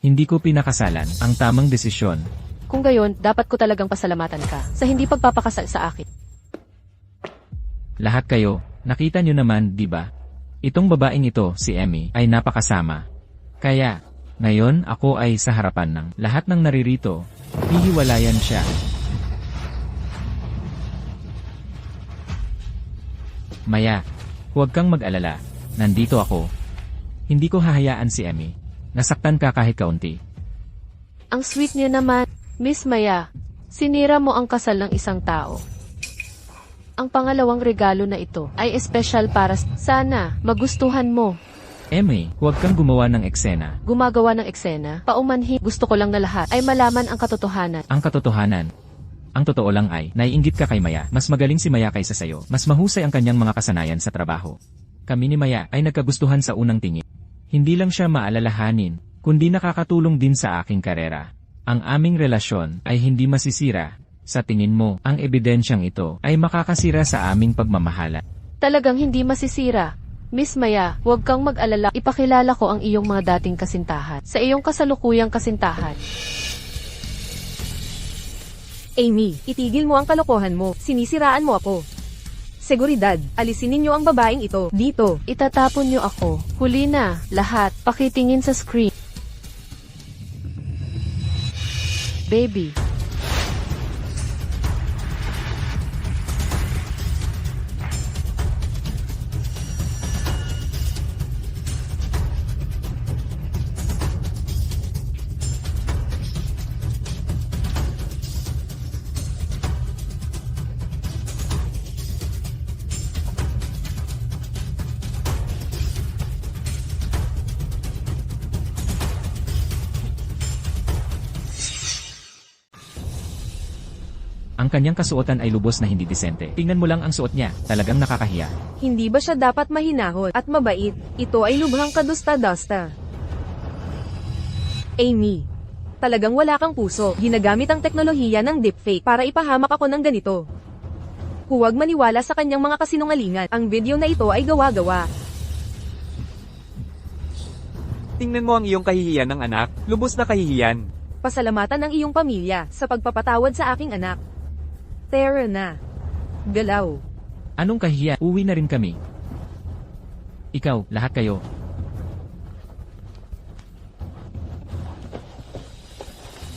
Speaker 1: Hindi ko pinakasalan ang tamang desisyon.
Speaker 2: Kung gayon, dapat ko talagang pasalamatan ka sa hindi pagpapakasal sa akin.
Speaker 1: Lahat kayo, nakita nyo naman, di ba? Itong babaeng ito, si Emmy, ay napakasama. Kaya, ngayon ako ay sa harapan ng lahat ng naririto, hihiwalayan siya. Maya, huwag kang mag-alala, nandito ako. Hindi ko hahayaan si Emmy. Nasaktan ka kahit kaunti.
Speaker 2: Ang sweet niyo naman, Miss Maya. Sinira mo ang kasal ng isang tao. Ang pangalawang regalo na ito ay espesyal para sana magustuhan mo.
Speaker 1: Emmy, huwag kang gumawa ng eksena.
Speaker 2: Gumagawa ng eksena, paumanhin, gusto ko lang na lahat ay malaman ang katotohanan.
Speaker 1: Ang katotohanan. Ang totoo lang ay, naiinggit ka kay Maya. Mas magaling si Maya kaysa sayo. Mas mahusay ang kanyang mga kasanayan sa trabaho. Kami ni Maya ay nagkagustuhan sa unang tingin. Hindi lang siya maalalahanin, kundi nakakatulong din sa aking karera. Ang aming relasyon ay hindi masisira. Sa tingin mo, ang ebidensyang ito ay makakasira sa aming pagmamahala.
Speaker 2: Talagang hindi masisira. Miss Maya, huwag kang mag-alala. Ipakilala ko ang iyong mga dating kasintahan sa iyong kasalukuyang kasintahan.
Speaker 3: Amy, itigil mo ang kalokohan mo. Sinisiraan mo ako. Seguridad, alisin ninyo ang babaeng ito, dito.
Speaker 2: Itatapon niyo ako. Huli na, lahat. Pakitingin sa screen. Baby.
Speaker 1: Ang kanyang kasuotan ay lubos na hindi disente. Tingnan mo lang ang suot niya, talagang nakakahiya.
Speaker 3: Hindi ba siya dapat mahinahon at mabait? Ito ay lubhang kadusta-dasta. Amy, talagang wala kang puso. Ginagamit ang teknolohiya ng deepfake para ipahamak ako ng ganito. Huwag maniwala sa kanyang mga kasinungalingan. Ang video na ito ay gawa-gawa.
Speaker 4: Tingnan mo ang iyong kahihiyan ng anak, lubos na kahihiyan.
Speaker 3: Pasalamatan ng iyong pamilya sa pagpapatawad sa aking anak. Tara na. Galaw.
Speaker 1: Anong kahiya? Uwi na rin kami. Ikaw, lahat kayo.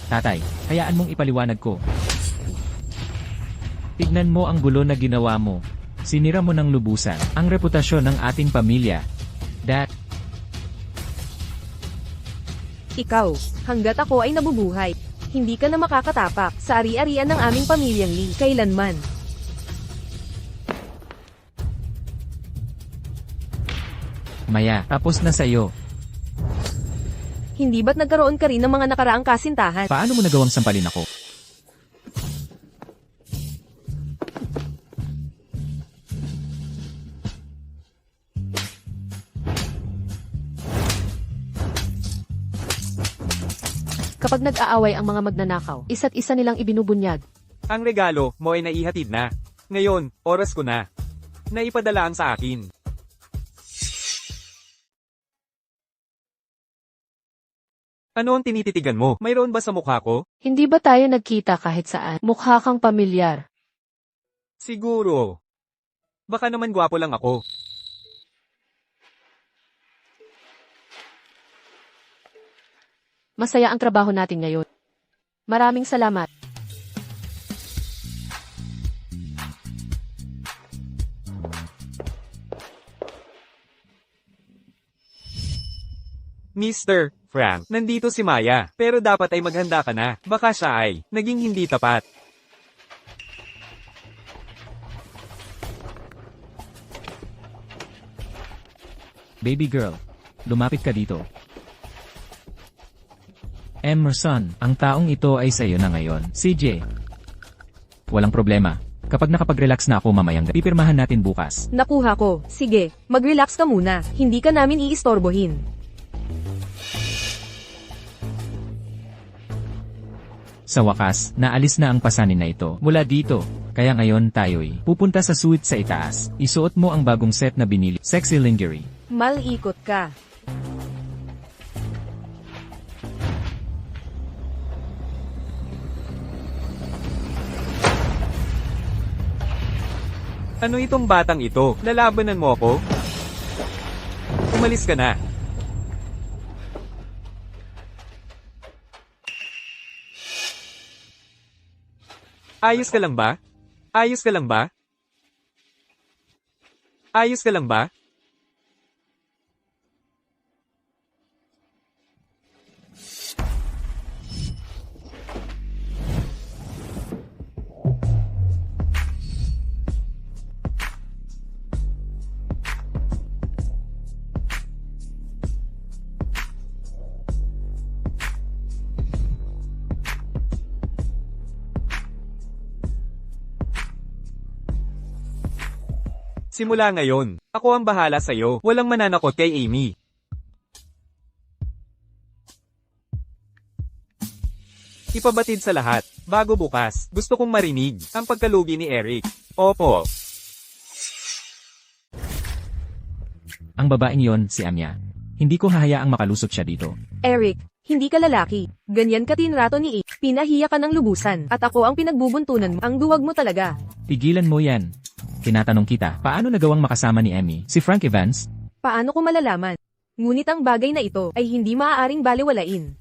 Speaker 1: Tatay, hayaan mong ipaliwanag ko. Tignan mo ang gulo na ginawa mo. Sinira mo ng lubusan ang reputasyon ng ating pamilya. Dad,
Speaker 3: Ikaw, hanggat ako ay nabubuhay, hindi ka na makakatapak sa ari-arian ng aming pamilyang Lee kailanman.
Speaker 1: Maya, tapos na sa'yo.
Speaker 3: Hindi ba't nagkaroon ka rin ng mga nakaraang kasintahan?
Speaker 1: Paano mo nagawang sampalin ako?
Speaker 2: Kapag nag-aaway ang mga magnanakaw, isa't isa nilang ibinubunyag.
Speaker 4: Ang regalo mo ay naihatid na. Ngayon, oras ko na. Naipadala ang sa akin. Ano ang tinititigan mo? Mayroon ba sa mukha ko?
Speaker 2: Hindi ba tayo nagkita kahit saan? Mukha kang pamilyar.
Speaker 4: Siguro. Baka naman gwapo lang ako.
Speaker 2: Masaya ang trabaho natin ngayon. Maraming salamat.
Speaker 4: Mr. Frank, nandito si Maya. Pero dapat ay maghanda ka na. Baka siya ay naging hindi tapat.
Speaker 1: Baby girl, lumapit ka dito. Emerson, ang taong ito ay sa'yo na ngayon. CJ. Walang problema. Kapag nakapag-relax na ako mamayang gabi, pipirmahan natin bukas.
Speaker 3: Nakuha ko. Sige, mag-relax ka muna. Hindi ka namin iistorbohin.
Speaker 1: Sa wakas, naalis na ang pasanin na ito mula dito. Kaya ngayon tayo'y pupunta sa suite sa itaas. Isuot mo ang bagong set na binili. Sexy lingerie.
Speaker 3: Malikot ka.
Speaker 4: Ano itong batang ito? Lalabanan mo ako? Umalis ka na. Ayos ka lang ba? Ayos ka lang ba? Ayos ka lang ba? Simula ngayon, ako ang bahala sa'yo. Walang mananakot kay Amy. Ipabatid sa lahat. Bago bukas, gusto kong marinig ang pagkalugi ni Eric. Opo.
Speaker 1: Ang babaeng yon, si Amya. Hindi ko hahayaang makalusot siya dito.
Speaker 3: Eric, hindi ka lalaki. Ganyan ka tinrato ni A. Pinahiya ka ng lubusan. At ako ang pinagbubuntunan mo. Ang duwag mo talaga.
Speaker 1: Tigilan mo yan. Tinatanong kita, paano nagawang makasama ni Emmy, si Frank Evans?
Speaker 3: Paano ko malalaman? Ngunit ang bagay na ito ay hindi maaaring baliwalain.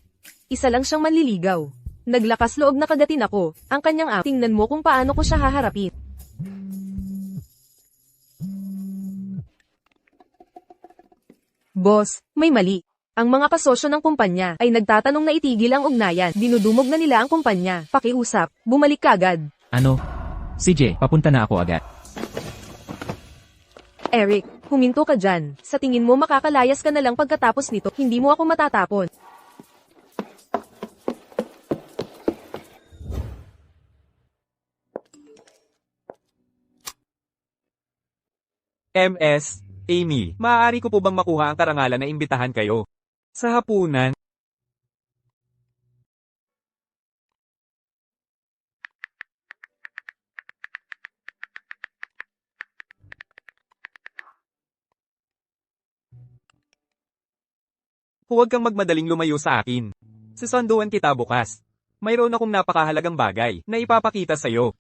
Speaker 3: Isa lang siyang manliligaw. Naglakas loob na kagatin ako. Ang kanyang tingnan mo kung paano ko siya haharapin. Boss, may mali. Ang mga kasosyo ng kumpanya ay nagtatanong na itigil ang ugnayan. Dinudumog na nila ang kumpanya. Pakiusap, bumalik ka agad.
Speaker 1: Ano? CJ, papunta na ako agad.
Speaker 3: Eric, huminto ka dyan. Sa tingin mo makakalayas ka na lang pagkatapos nito, hindi mo ako matatapon.
Speaker 4: MS, Amy, maaari ko po bang makuha ang karangalan na imbitahan kayo? Sa hapunan? Huwag kang magmadaling lumayo sa akin. Susunduan kita bukas. Mayroon akong napakahalagang bagay na ipapakita sa'yo.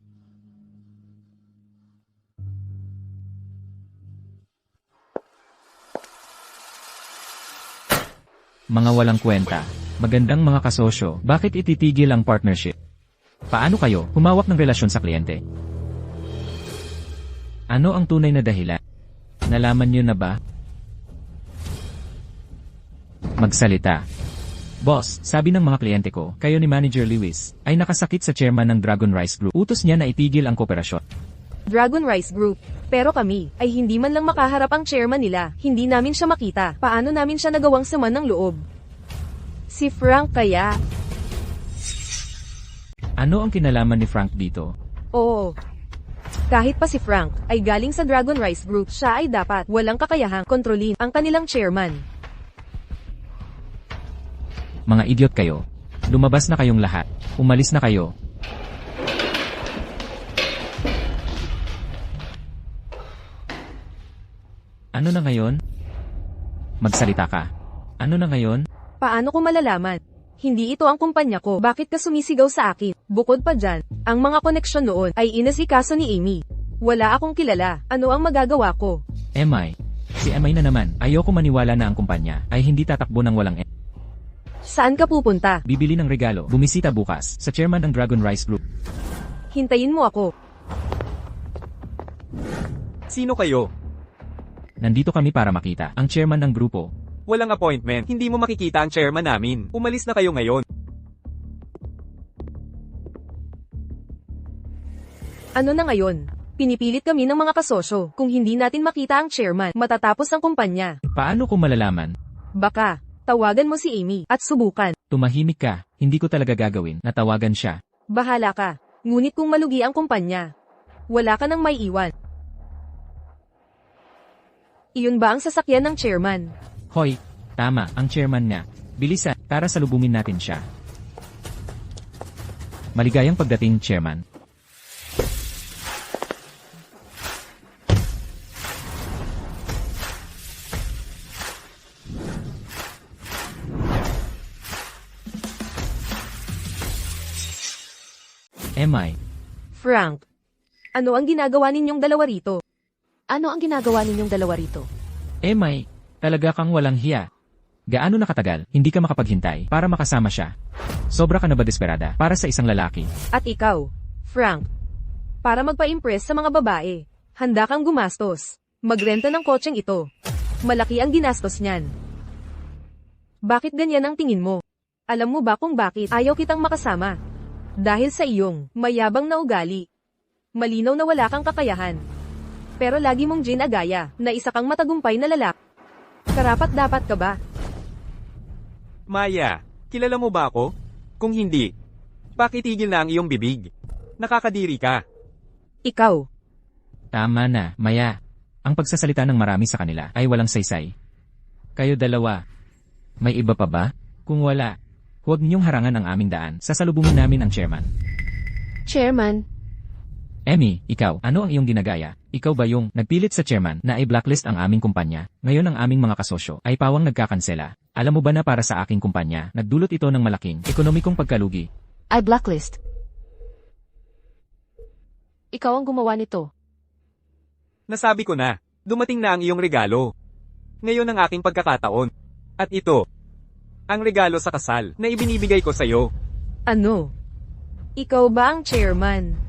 Speaker 1: Mga walang kwenta. Magandang mga kasosyo, bakit ititigil ang partnership? Paano kayo humawak ng relasyon sa kliyente? Ano ang tunay na dahilan? Nalaman niyo na ba? Magsalita. Boss, sabi ng mga kliyente ko, kayo ni Manager Lewis, ay nakasakit sa chairman ng Dragon Rice Group. Utos niya na itigil ang kooperasyon.
Speaker 3: Dragon Rice Group. Pero kami, ay hindi man lang makaharap ang chairman nila. Hindi namin siya makita. Paano namin siya nagawang sama ng loob? Si Frank kaya?
Speaker 1: Ano ang kinalaman ni Frank dito?
Speaker 3: Oo. Kahit pa si Frank, ay galing sa Dragon Rice Group, siya ay dapat walang kakayahang kontrolin ang kanilang chairman.
Speaker 1: Mga idiot kayo. Lumabas na kayong lahat. Umalis na kayo. Ano na ngayon? Magsalita ka. Ano na ngayon?
Speaker 3: Paano ko malalaman? Hindi ito ang kumpanya ko. Bakit ka sumisigaw sa akin? Bukod pa dyan, ang mga koneksyon noon ay inasikaso ni Amy. Wala akong kilala. Ano ang magagawa ko?
Speaker 1: MI. Si MI na naman. Ayoko maniwala na ang kumpanya ay hindi tatakbo ng walang
Speaker 3: Saan ka pupunta?
Speaker 1: Bibili ng regalo. Bumisita bukas sa chairman ng Dragon Rice Group.
Speaker 3: Hintayin mo ako.
Speaker 4: Sino kayo?
Speaker 1: Nandito kami para makita ang chairman ng grupo.
Speaker 4: Walang appointment. Hindi mo makikita ang chairman namin. Umalis na kayo ngayon.
Speaker 3: Ano na ngayon? Pinipilit kami ng mga kasosyo. Kung hindi natin makita ang chairman, matatapos ang kumpanya.
Speaker 1: Paano ko malalaman?
Speaker 3: Baka, tawagan mo si Amy at subukan.
Speaker 1: Tumahimik ka. Hindi ko talaga gagawin na tawagan siya.
Speaker 3: Bahala ka. Ngunit kung malugi ang kumpanya, wala ka nang may iwan. Iyon ba ang sasakyan ng chairman?
Speaker 1: Hoy, tama, ang chairman niya. Bilisan, tara salubungin natin siya. Maligayang pagdating, Chairman. MI.
Speaker 3: Frank, ano ang ginagawa ninyong dalawa rito?
Speaker 2: Ano ang ginagawa ninyong dalawa rito?
Speaker 1: MI, talaga kang walang hiya. Gaano nakatagal, hindi ka makapaghintay para makasama siya? Sobra ka na ba desperada para sa isang lalaki?
Speaker 3: At ikaw, Frank, para magpa-impress sa mga babae, handa kang gumastos. Magrenta ng kotseng ito. Malaki ang ginastos niyan. Bakit ganyan ang tingin mo? Alam mo ba kung bakit ayaw kitang makasama? Dahil sa iyong mayabang na ugali. Malinaw na wala kang kakayahan. Pero lagi mong ginagaya na isa kang matagumpay na lalaki. Karapat dapat ka ba?
Speaker 4: Maya, kilala mo ba ako? Kung hindi, pakitigil na ang iyong bibig. Nakakadiri ka.
Speaker 3: Ikaw.
Speaker 1: Tama na, Maya. Ang pagsasalita ng marami sa kanila ay walang saysay. Kayo dalawa. May iba pa ba? Kung wala, huwag niyong harangan ang aming daan. Sasalubungin namin ang chairman.
Speaker 2: Chairman,
Speaker 1: Emmy, ikaw, ano ang iyong ginagaya? Ikaw ba yung nagpilit sa chairman na i-blacklist ang aming kumpanya? Ngayon ang aming mga kasosyo ay pawang nagkakansela. Alam mo ba na para sa aking kumpanya, nagdulot ito ng malaking ekonomikong pagkalugi?
Speaker 2: I blacklist. Ikaw ang gumawa nito.
Speaker 4: Nasabi ko na, dumating na ang iyong regalo. Ngayon ang aking pagkakataon. At ito, ang regalo sa kasal na ibinibigay ko sa iyo.
Speaker 3: Ano? Ikaw ba ang chairman?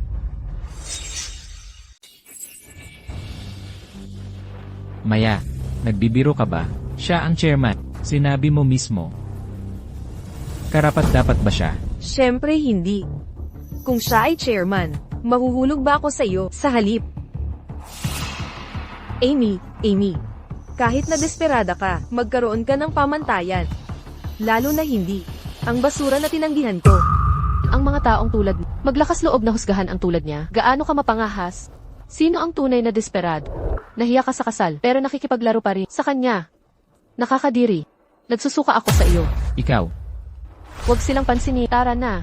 Speaker 1: Maya, nagbibiro ka ba? Siya ang chairman. Sinabi mo mismo. Karapat-dapat ba siya?
Speaker 3: Siyempre hindi. Kung siya ay chairman, mahuhulog ba ako sa iyo sa halip? Amy, kahit na desperada ka, magkaroon ka ng pamantayan. Lalo na hindi. Ang basura na tinanggihan ko.
Speaker 2: Ang mga taong tulad mo, maglakas loob na husgahan ang tulad niya. Gaano ka mapangahas? Sino ang tunay na desperado? Nahiya ka sa kasal, pero nakikipaglaro pa rin sa kanya. Nakakadiri. Nagsusuka ako sa iyo.
Speaker 1: Ikaw.
Speaker 2: Huwag silang pansinin. Tara na.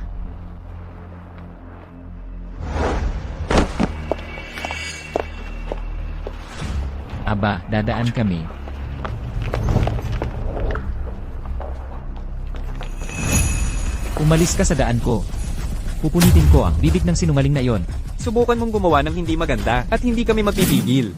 Speaker 1: Aba, dadaan kami. Umalis ka sa daan ko. Pupunitin ko ang bibig ng sinungaling na iyon.
Speaker 4: Subukan mong gumawa ng hindi maganda at hindi kami magpipigil.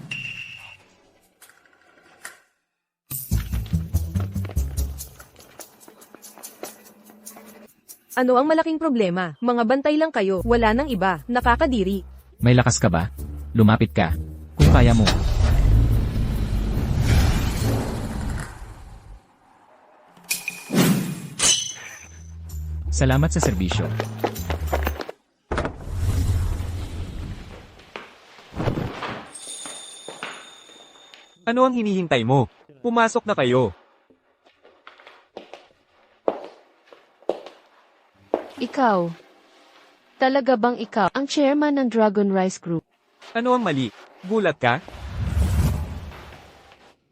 Speaker 3: Ano ang malaking problema? Mga bantay lang kayo, wala nang iba, nakakadiri.
Speaker 1: May lakas ka ba? Lumapit ka. Kung kaya mo. Salamat sa serbisyo.
Speaker 4: Ano ang hinihintay mo? Pumasok na kayo.
Speaker 2: Ikaw. Talaga bang ikaw ang chairman ng Dragon Rice Group?
Speaker 4: Ano ang mali? Gulat ka?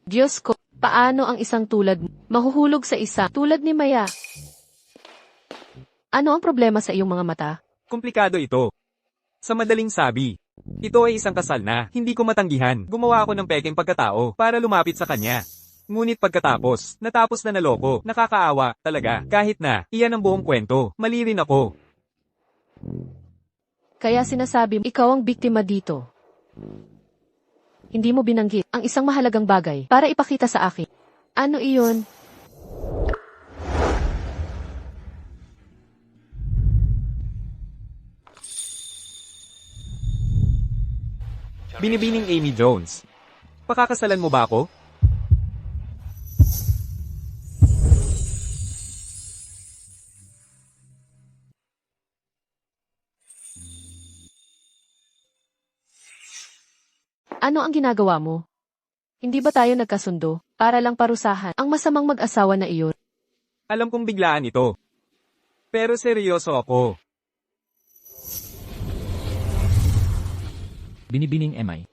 Speaker 2: Diyos ko, paano ang isang tulad mo mahuhulog sa isa tulad ni Maya? Ano ang problema sa iyong mga mata?
Speaker 4: Komplikado ito. Sa madaling sabi, ito ay isang kasal na hindi ko matanggihan. Gumawa ako ng peking pagkatao para lumapit sa kanya. Ngunit pagkatapos, natapos na naloko, nakakaawa, talaga. Kahit na, iyan ang buong kwento, mali rin ako.
Speaker 2: Kaya sinasabi, ikaw ang biktima dito. Hindi mo binanggit ang isang mahalagang bagay para ipakita sa akin. Ano iyon?
Speaker 4: Binibining Amy Jones. Pakakasalan mo ba ako?
Speaker 2: Ano ang ginagawa mo? Hindi ba tayo nagkasundo para lang parusahan ang masamang mag-asawa na iyon?
Speaker 4: Alam kong biglaan ito. Pero seryoso ako.
Speaker 1: Binibining MI.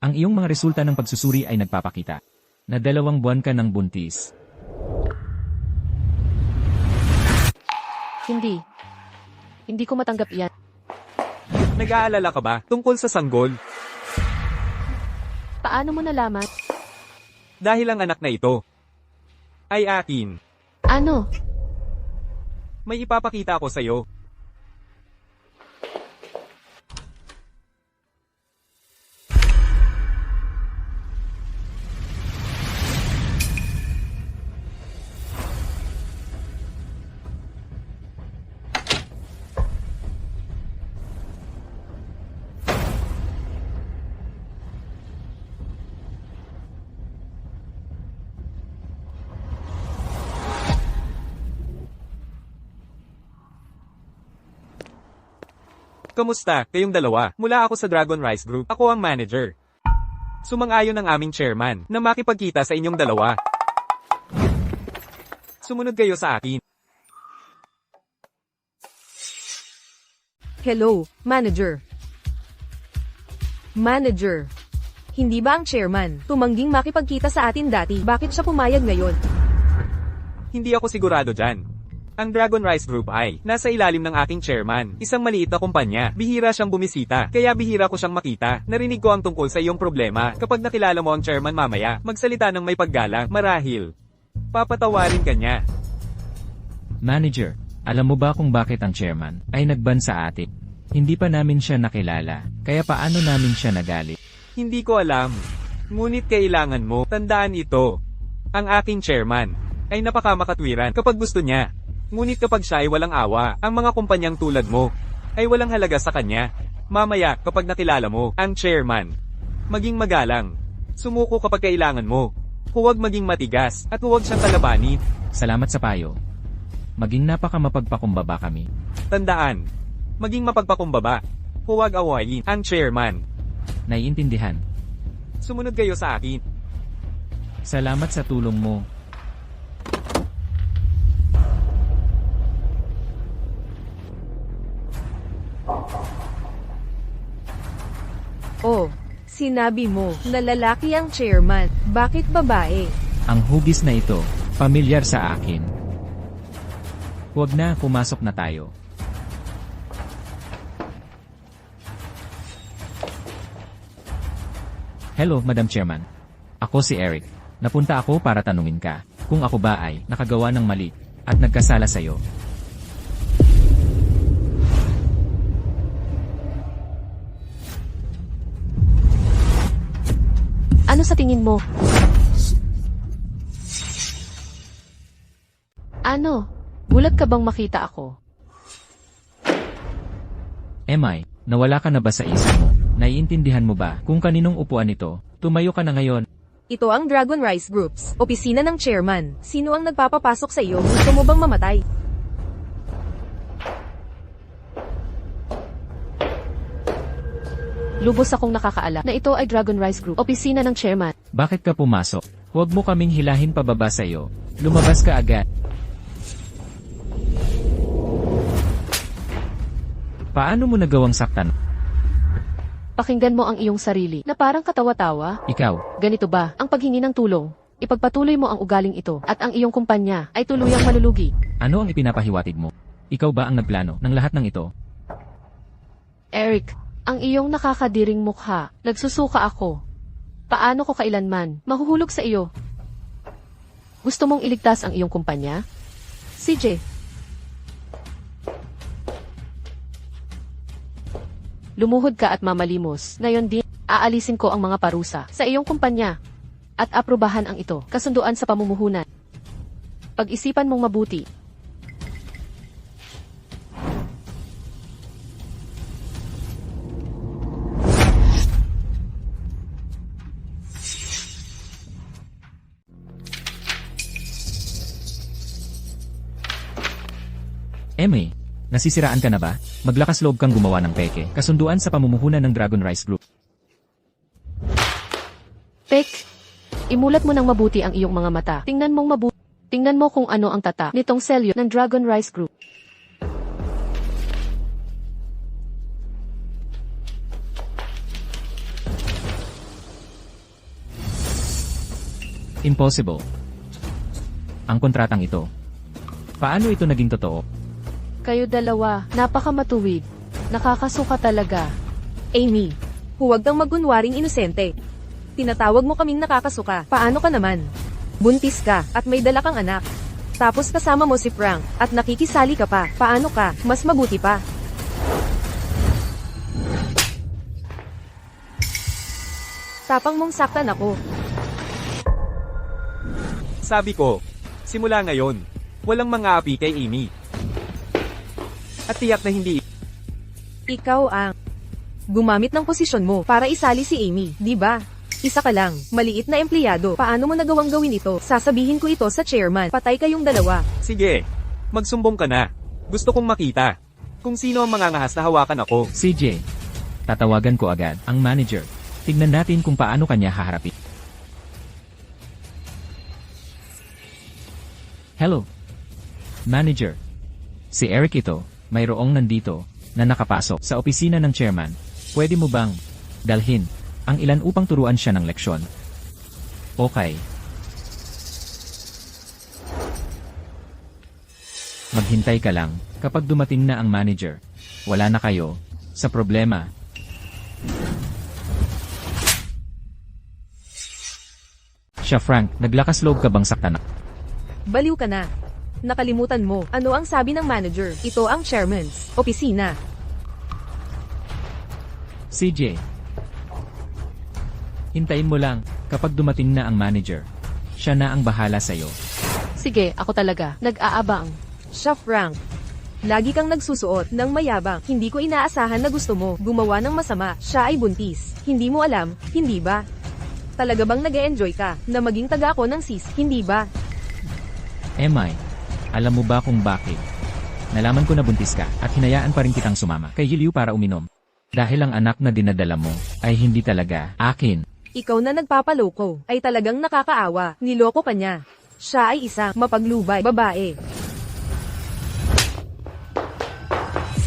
Speaker 1: Ang iyong mga resulta ng pagsusuri ay nagpapakita na 2 buwan ka ng buntis.
Speaker 2: Hindi. Hindi ko matanggap iyan.
Speaker 4: Nag-aalala ka ba tungkol sa sanggol?
Speaker 2: Paano mo nalaman?
Speaker 4: Dahil ang anak na ito ay akin.
Speaker 2: Ano?
Speaker 4: May ipapakita ako sa'yo. Kamusta, kayong dalawa? Mula ako sa Dragon Rice Group. Ako ang manager. Sumang-ayon ang aming chairman na makipagkita sa inyong dalawa. Sumunod kayo sa akin.
Speaker 3: Hello, manager. Manager. Hindi ba ang chairman tumangging makipagkita sa atin dati? Bakit siya pumayag ngayon?
Speaker 4: Hindi ako sigurado dyan. Ang Dragon Rice Group ay nasa ilalim ng aking chairman, isang maliit na kumpanya. Bihira siyang bumisita, kaya bihira ko siyang makita. Narinig ko ang tungkol sa iyong problema. Kapag nakilala mo ang chairman mamaya, magsalita ng may paggalang, marahil. Papatawarin ka niya.
Speaker 1: Manager, alam mo ba kung bakit ang chairman ay nagban sa atin? Hindi pa namin siya nakilala, kaya paano namin siya nagalit?
Speaker 4: Hindi ko alam. Ngunit kailangan mo, tandaan ito. Ang aking chairman ay napakamakatwiran kapag gusto niya. Ngunit kapag siya ay walang awa, ang mga kumpanyang tulad mo ay walang halaga sa kanya. Mamaya, kapag nakilala mo ang chairman, maging magalang. Sumuko kapag kailangan mo. Huwag maging matigas at huwag siyang kalabanin.
Speaker 1: Salamat sa payo. Maging napakamapagpakumbaba kami.
Speaker 4: Tandaan, maging mapagpakumbaba. Huwag awayin ang chairman.
Speaker 1: Naiintindihan.
Speaker 4: Sumunod kayo sa akin.
Speaker 1: Salamat sa tulong mo.
Speaker 3: Oh, sinabi mo na lalaki ang chairman. Bakit babae?
Speaker 1: Ang hugis na ito, pamilyar sa akin. Huwag na, pumasok na tayo. Hello, Madam Chairman. Ako si Eric. Napunta ako para tanungin ka kung ako ba ay nakagawa ng mali at nagkasala sa'yo.
Speaker 2: Ano sa tingin mo? Ano? Gulat ka bang makita ako?
Speaker 1: Emay, nawala ka na ba sa isip mo? Naiintindihan mo ba kung kaninong upuan ito? Tumayo ka na ngayon.
Speaker 3: Ito ang Dragon Rice Groups, opisina ng chairman. Sino ang nagpapapasok sa iyo? Gusto mo bang mamatay?
Speaker 2: Lubos akong nakakaala na ito ay Dragon Rice Group, opisina ng chairman.
Speaker 1: Bakit ka pumasok? Huwag mo kaming hilahin pababa sa iyo. Lumabas ka agad. Paano mo nagawang saktan?
Speaker 2: Pakinggan mo ang iyong sarili na parang katawa-tawa.
Speaker 1: Ikaw,
Speaker 2: Ganito ba ang paghingi ng tulong? Ipagpatuloy mo ang ugaling ito at ang iyong kumpanya ay tuluyang malulugi.
Speaker 1: ano ang ipinapahiwatig mo? Ikaw ba ang nagplano ng lahat ng ito?
Speaker 2: Eric, ang iyong nakakadiring mukha, nagsusuka ako. Paano ko kailanman mahuhulog sa iyo? Gusto mong iligtas ang iyong kumpanya? CJ. Lumuhod ka at mamalimos. Ngayon din, aalisin ko ang mga parusa sa iyong kumpanya. At aprobahan ang ito, kasunduan sa pamumuhunan. Pag-isipan mong mabuti.
Speaker 1: Emmy, nasisiraan ka na ba? Maglakas loob kang gumawa ng peke, kasunduan sa pamumuhunan ng Dragon Rice Group.
Speaker 2: Pek, imulat mo ng mabuti ang iyong mga mata. Tingnan mong mabuti. Tingnan mo kung ano ang tatak nitong selyo ng Dragon Rice Group.
Speaker 1: Impossible. Ang kontratang ito. Paano ito naging totoo?
Speaker 2: Kayo dalawa, napakamatuwid. Nakakasuka talaga.
Speaker 3: Amy, huwag kang magkunwaring inosente. Tinatawag mo kaming nakakasuka. Paano ka naman? Buntis ka, at may dala kang anak. Tapos kasama mo si Frank, at nakikisali ka pa. Paano ka? Mas mabuti pa. Tapang mong saktan ako.
Speaker 4: Sabi ko, simula ngayon, walang mga api kay Amy. At tiyak na hindi.
Speaker 3: Ikaw ang gumamit ng posisyon mo para isali si Amy, di ba? Isa ka lang, maliit na empleyado. Paano mo nagawang gawin ito? Sasabihin ko ito sa chairman. Patay kayong dalawa.
Speaker 4: Sige, magsumbong ka na. Gusto kong makita kung sino ang mangangahas na hawakan ako.
Speaker 1: CJ, tatawagan ko agad ang manager. Tignan natin kung paano kanya haharapin. Hello, manager. Si Eric ito, mayroong nandito na nakapasok sa opisina ng chairman. Pwede mo bang dalhin ang ilan upang turuan siya ng leksyon? Okay. Maghintay ka lang kapag dumating na ang manager. Wala na kayo sa problema. Siya Frank, naglakas loob ka bang saktan?
Speaker 3: Baliw ka na. Nakalimutan mo, ano ang sabi ng manager? Ito ang chairman's opisina.
Speaker 1: CJ. Hintayin mo lang, kapag dumating na ang manager. Siya na ang bahala sa'yo.
Speaker 2: Sige, ako talaga. Nag-aabang.
Speaker 3: Siya Frank. Lagi kang nagsusuot ng mayabang. Hindi ko inaasahan na gusto mo gumawa ng masama. Siya ay buntis. Hindi mo alam, hindi ba? Talaga bang nag-e-enjoy ka na maging taga ko ng sis, hindi ba?
Speaker 1: MI, alam mo ba kung bakit? Nalaman ko na buntis ka at hinayaan pa rin kitang sumama kay Giliw para uminom. Dahil ang anak na dinadala mo ay hindi talaga akin.
Speaker 3: Ikaw na nagpapaloko ay talagang nakakaawa. Niloko ka niya. Siya ay isang mapaglubay babae.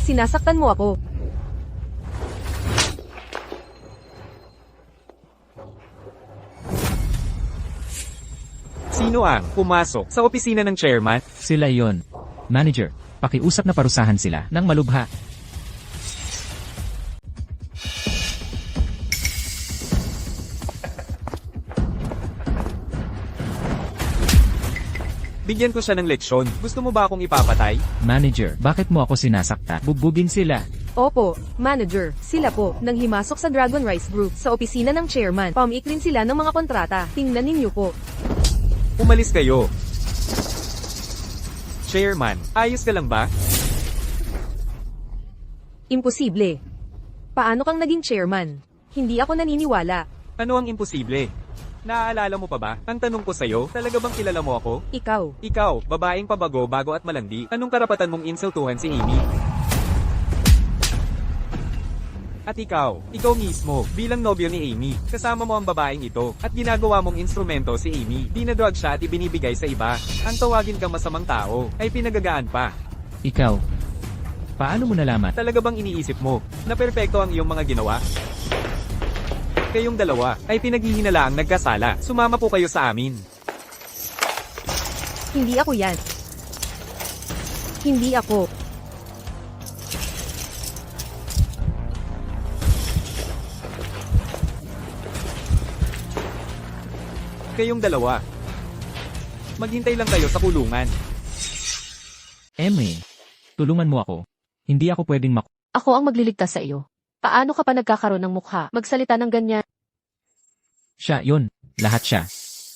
Speaker 3: Sinasaktan mo ako.
Speaker 4: Sino ang pumasok sa opisina ng chairman?
Speaker 1: Sila yon. Manager, pakiusap na parusahan sila ng malubha.
Speaker 4: Bigyan ko siya ng leksyon. Gusto mo ba akong ipapatay?
Speaker 1: Manager, bakit mo ako sinasakta? Bugbugin sila.
Speaker 3: Opo, manager, sila po, nang himasok sa Dragon Rice Group, sa opisina ng chairman, pamiikrin sila ng mga kontrata. Tingnan ninyo po.
Speaker 4: Umalis kayo. Chairman, ayos ka lang ba?
Speaker 3: Imposible. Paano kang naging chairman? Hindi ako naniniwala.
Speaker 4: Ano ang imposible? Naaalala mo pa ba? Ang tanong ko sa'yo, talaga bang kilala mo ako?
Speaker 3: Ikaw.
Speaker 4: Ikaw, babaeng pabago, bago at malandi. Anong karapatan mong insultuhan si Amy? At ikaw mismo, bilang nobyo ni Amy, kasama mo ang babaeng ito, at ginagawa mong instrumento si Amy. Dinadrug siya at ibinibigay sa iba. Ang tawagin kang masamang tao, ay pinagagaan pa.
Speaker 1: Ikaw, paano mo nalaman?
Speaker 4: Talaga bang iniisip mo, na perpekto ang iyong mga ginawa? Kayong dalawa, ay pinaghihinalaang nagkasala. Sumama po kayo sa amin.
Speaker 3: Hindi ako yan. Hindi ako.
Speaker 4: Kayong dalawa. Maghintay lang kayo sa kulungan.
Speaker 1: Emmy, tulungan mo ako. Hindi ako pwedeng
Speaker 2: Ako ang magliligtas sa iyo. Paano ka pa nagkakaroon ng mukha? Magsalita ng ganyan.
Speaker 1: Siya, yun. Lahat siya.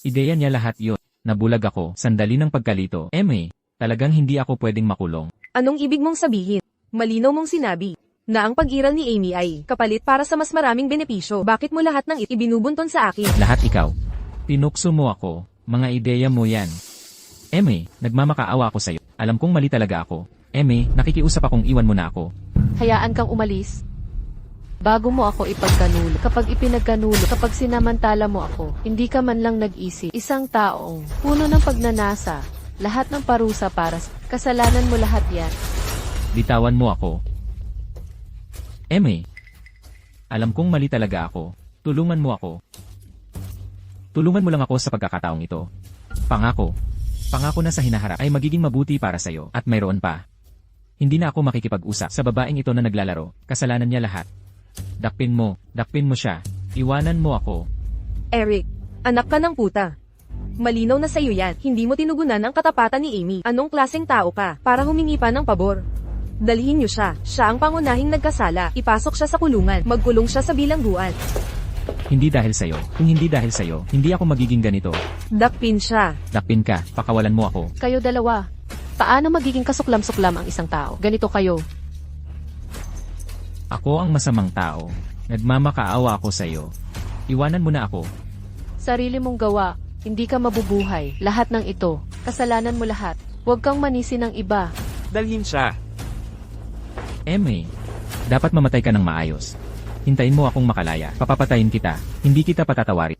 Speaker 1: Ideya niya lahat yun. Nabulag ako, sandali ng pagkalito. Emmy, talagang hindi ako pwedeng makulong.
Speaker 3: Anong ibig mong sabihin? Malinaw mong sinabi na ang pag-iral ni Amy ay kapalit para sa mas maraming benepisyo. Bakit mo lahat ng ibinubunton sa akin?
Speaker 1: Lahat ikaw. Tinukso mo ako. Mga ideya mo yan. Emmy, nagmamakaawa ako sa'yo. Alam kong mali talaga ako. Emmy, nakikiusap akong iwan mo na ako.
Speaker 2: Hayaan kang umalis. Bago mo ako ipagkanulo, kapag ipinagkanulo, kapag sinamantala mo ako, hindi ka man lang nag-isip. Isang taong puno ng pagnanasa, lahat ng parusa para sa kasalanan mo lahat yan.
Speaker 1: Bitawan mo ako. Emmy, alam kong mali talaga ako. Tulungan mo ako. Tulungan mo lang ako sa pagkakataong ito. Pangako. Pangako na sa hinaharap ay magiging mabuti para sa'yo at mayroon pa. Hindi na ako makikipag-usap sa babaeng ito na naglalaro. Kasalanan niya lahat. Dakpin mo siya. Iwanan mo ako.
Speaker 3: Eric, anak ka ng puta. Malinaw na sa'yo yan, hindi mo tinugunan ang katapatan ni Amy. Anong klaseng tao ka, para humingi pa ng pabor? Dalhin niyo siya, siya ang pangunahing nagkasala, ipasok siya sa kulungan, magkulong siya sa bilangguan.
Speaker 1: Hindi dahil sa'yo. Kung hindi dahil sa'yo, hindi ako magiging ganito.
Speaker 3: Dakpin siya.
Speaker 1: Dakpin ka, pakawalan mo ako.
Speaker 2: Kayo dalawa. Paano magiging kasuklam-suklam ang isang tao? Ganito kayo.
Speaker 1: Ako ang masamang tao. Nagmamakaawa ako sa'yo. Iwanan mo na ako.
Speaker 2: Sarili mong gawa. Hindi ka mabubuhay. Lahat ng ito. Kasalanan mo lahat. Huwag kang manisi ng iba.
Speaker 4: Dalhin siya.
Speaker 1: Emmy, dapat mamatay ka ng maayos. Hintayin mo akong makalaya. Papapatayin kita. Hindi kita patatawarin.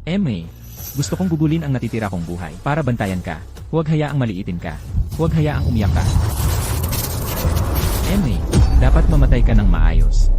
Speaker 1: Emmy, gusto kong gugulin ang natitira kong buhay para bantayan ka. Huwag hayaang maliitin ka. Huwag hayaang umiyak ka. Emmy, dapat mamatay ka ng maayos.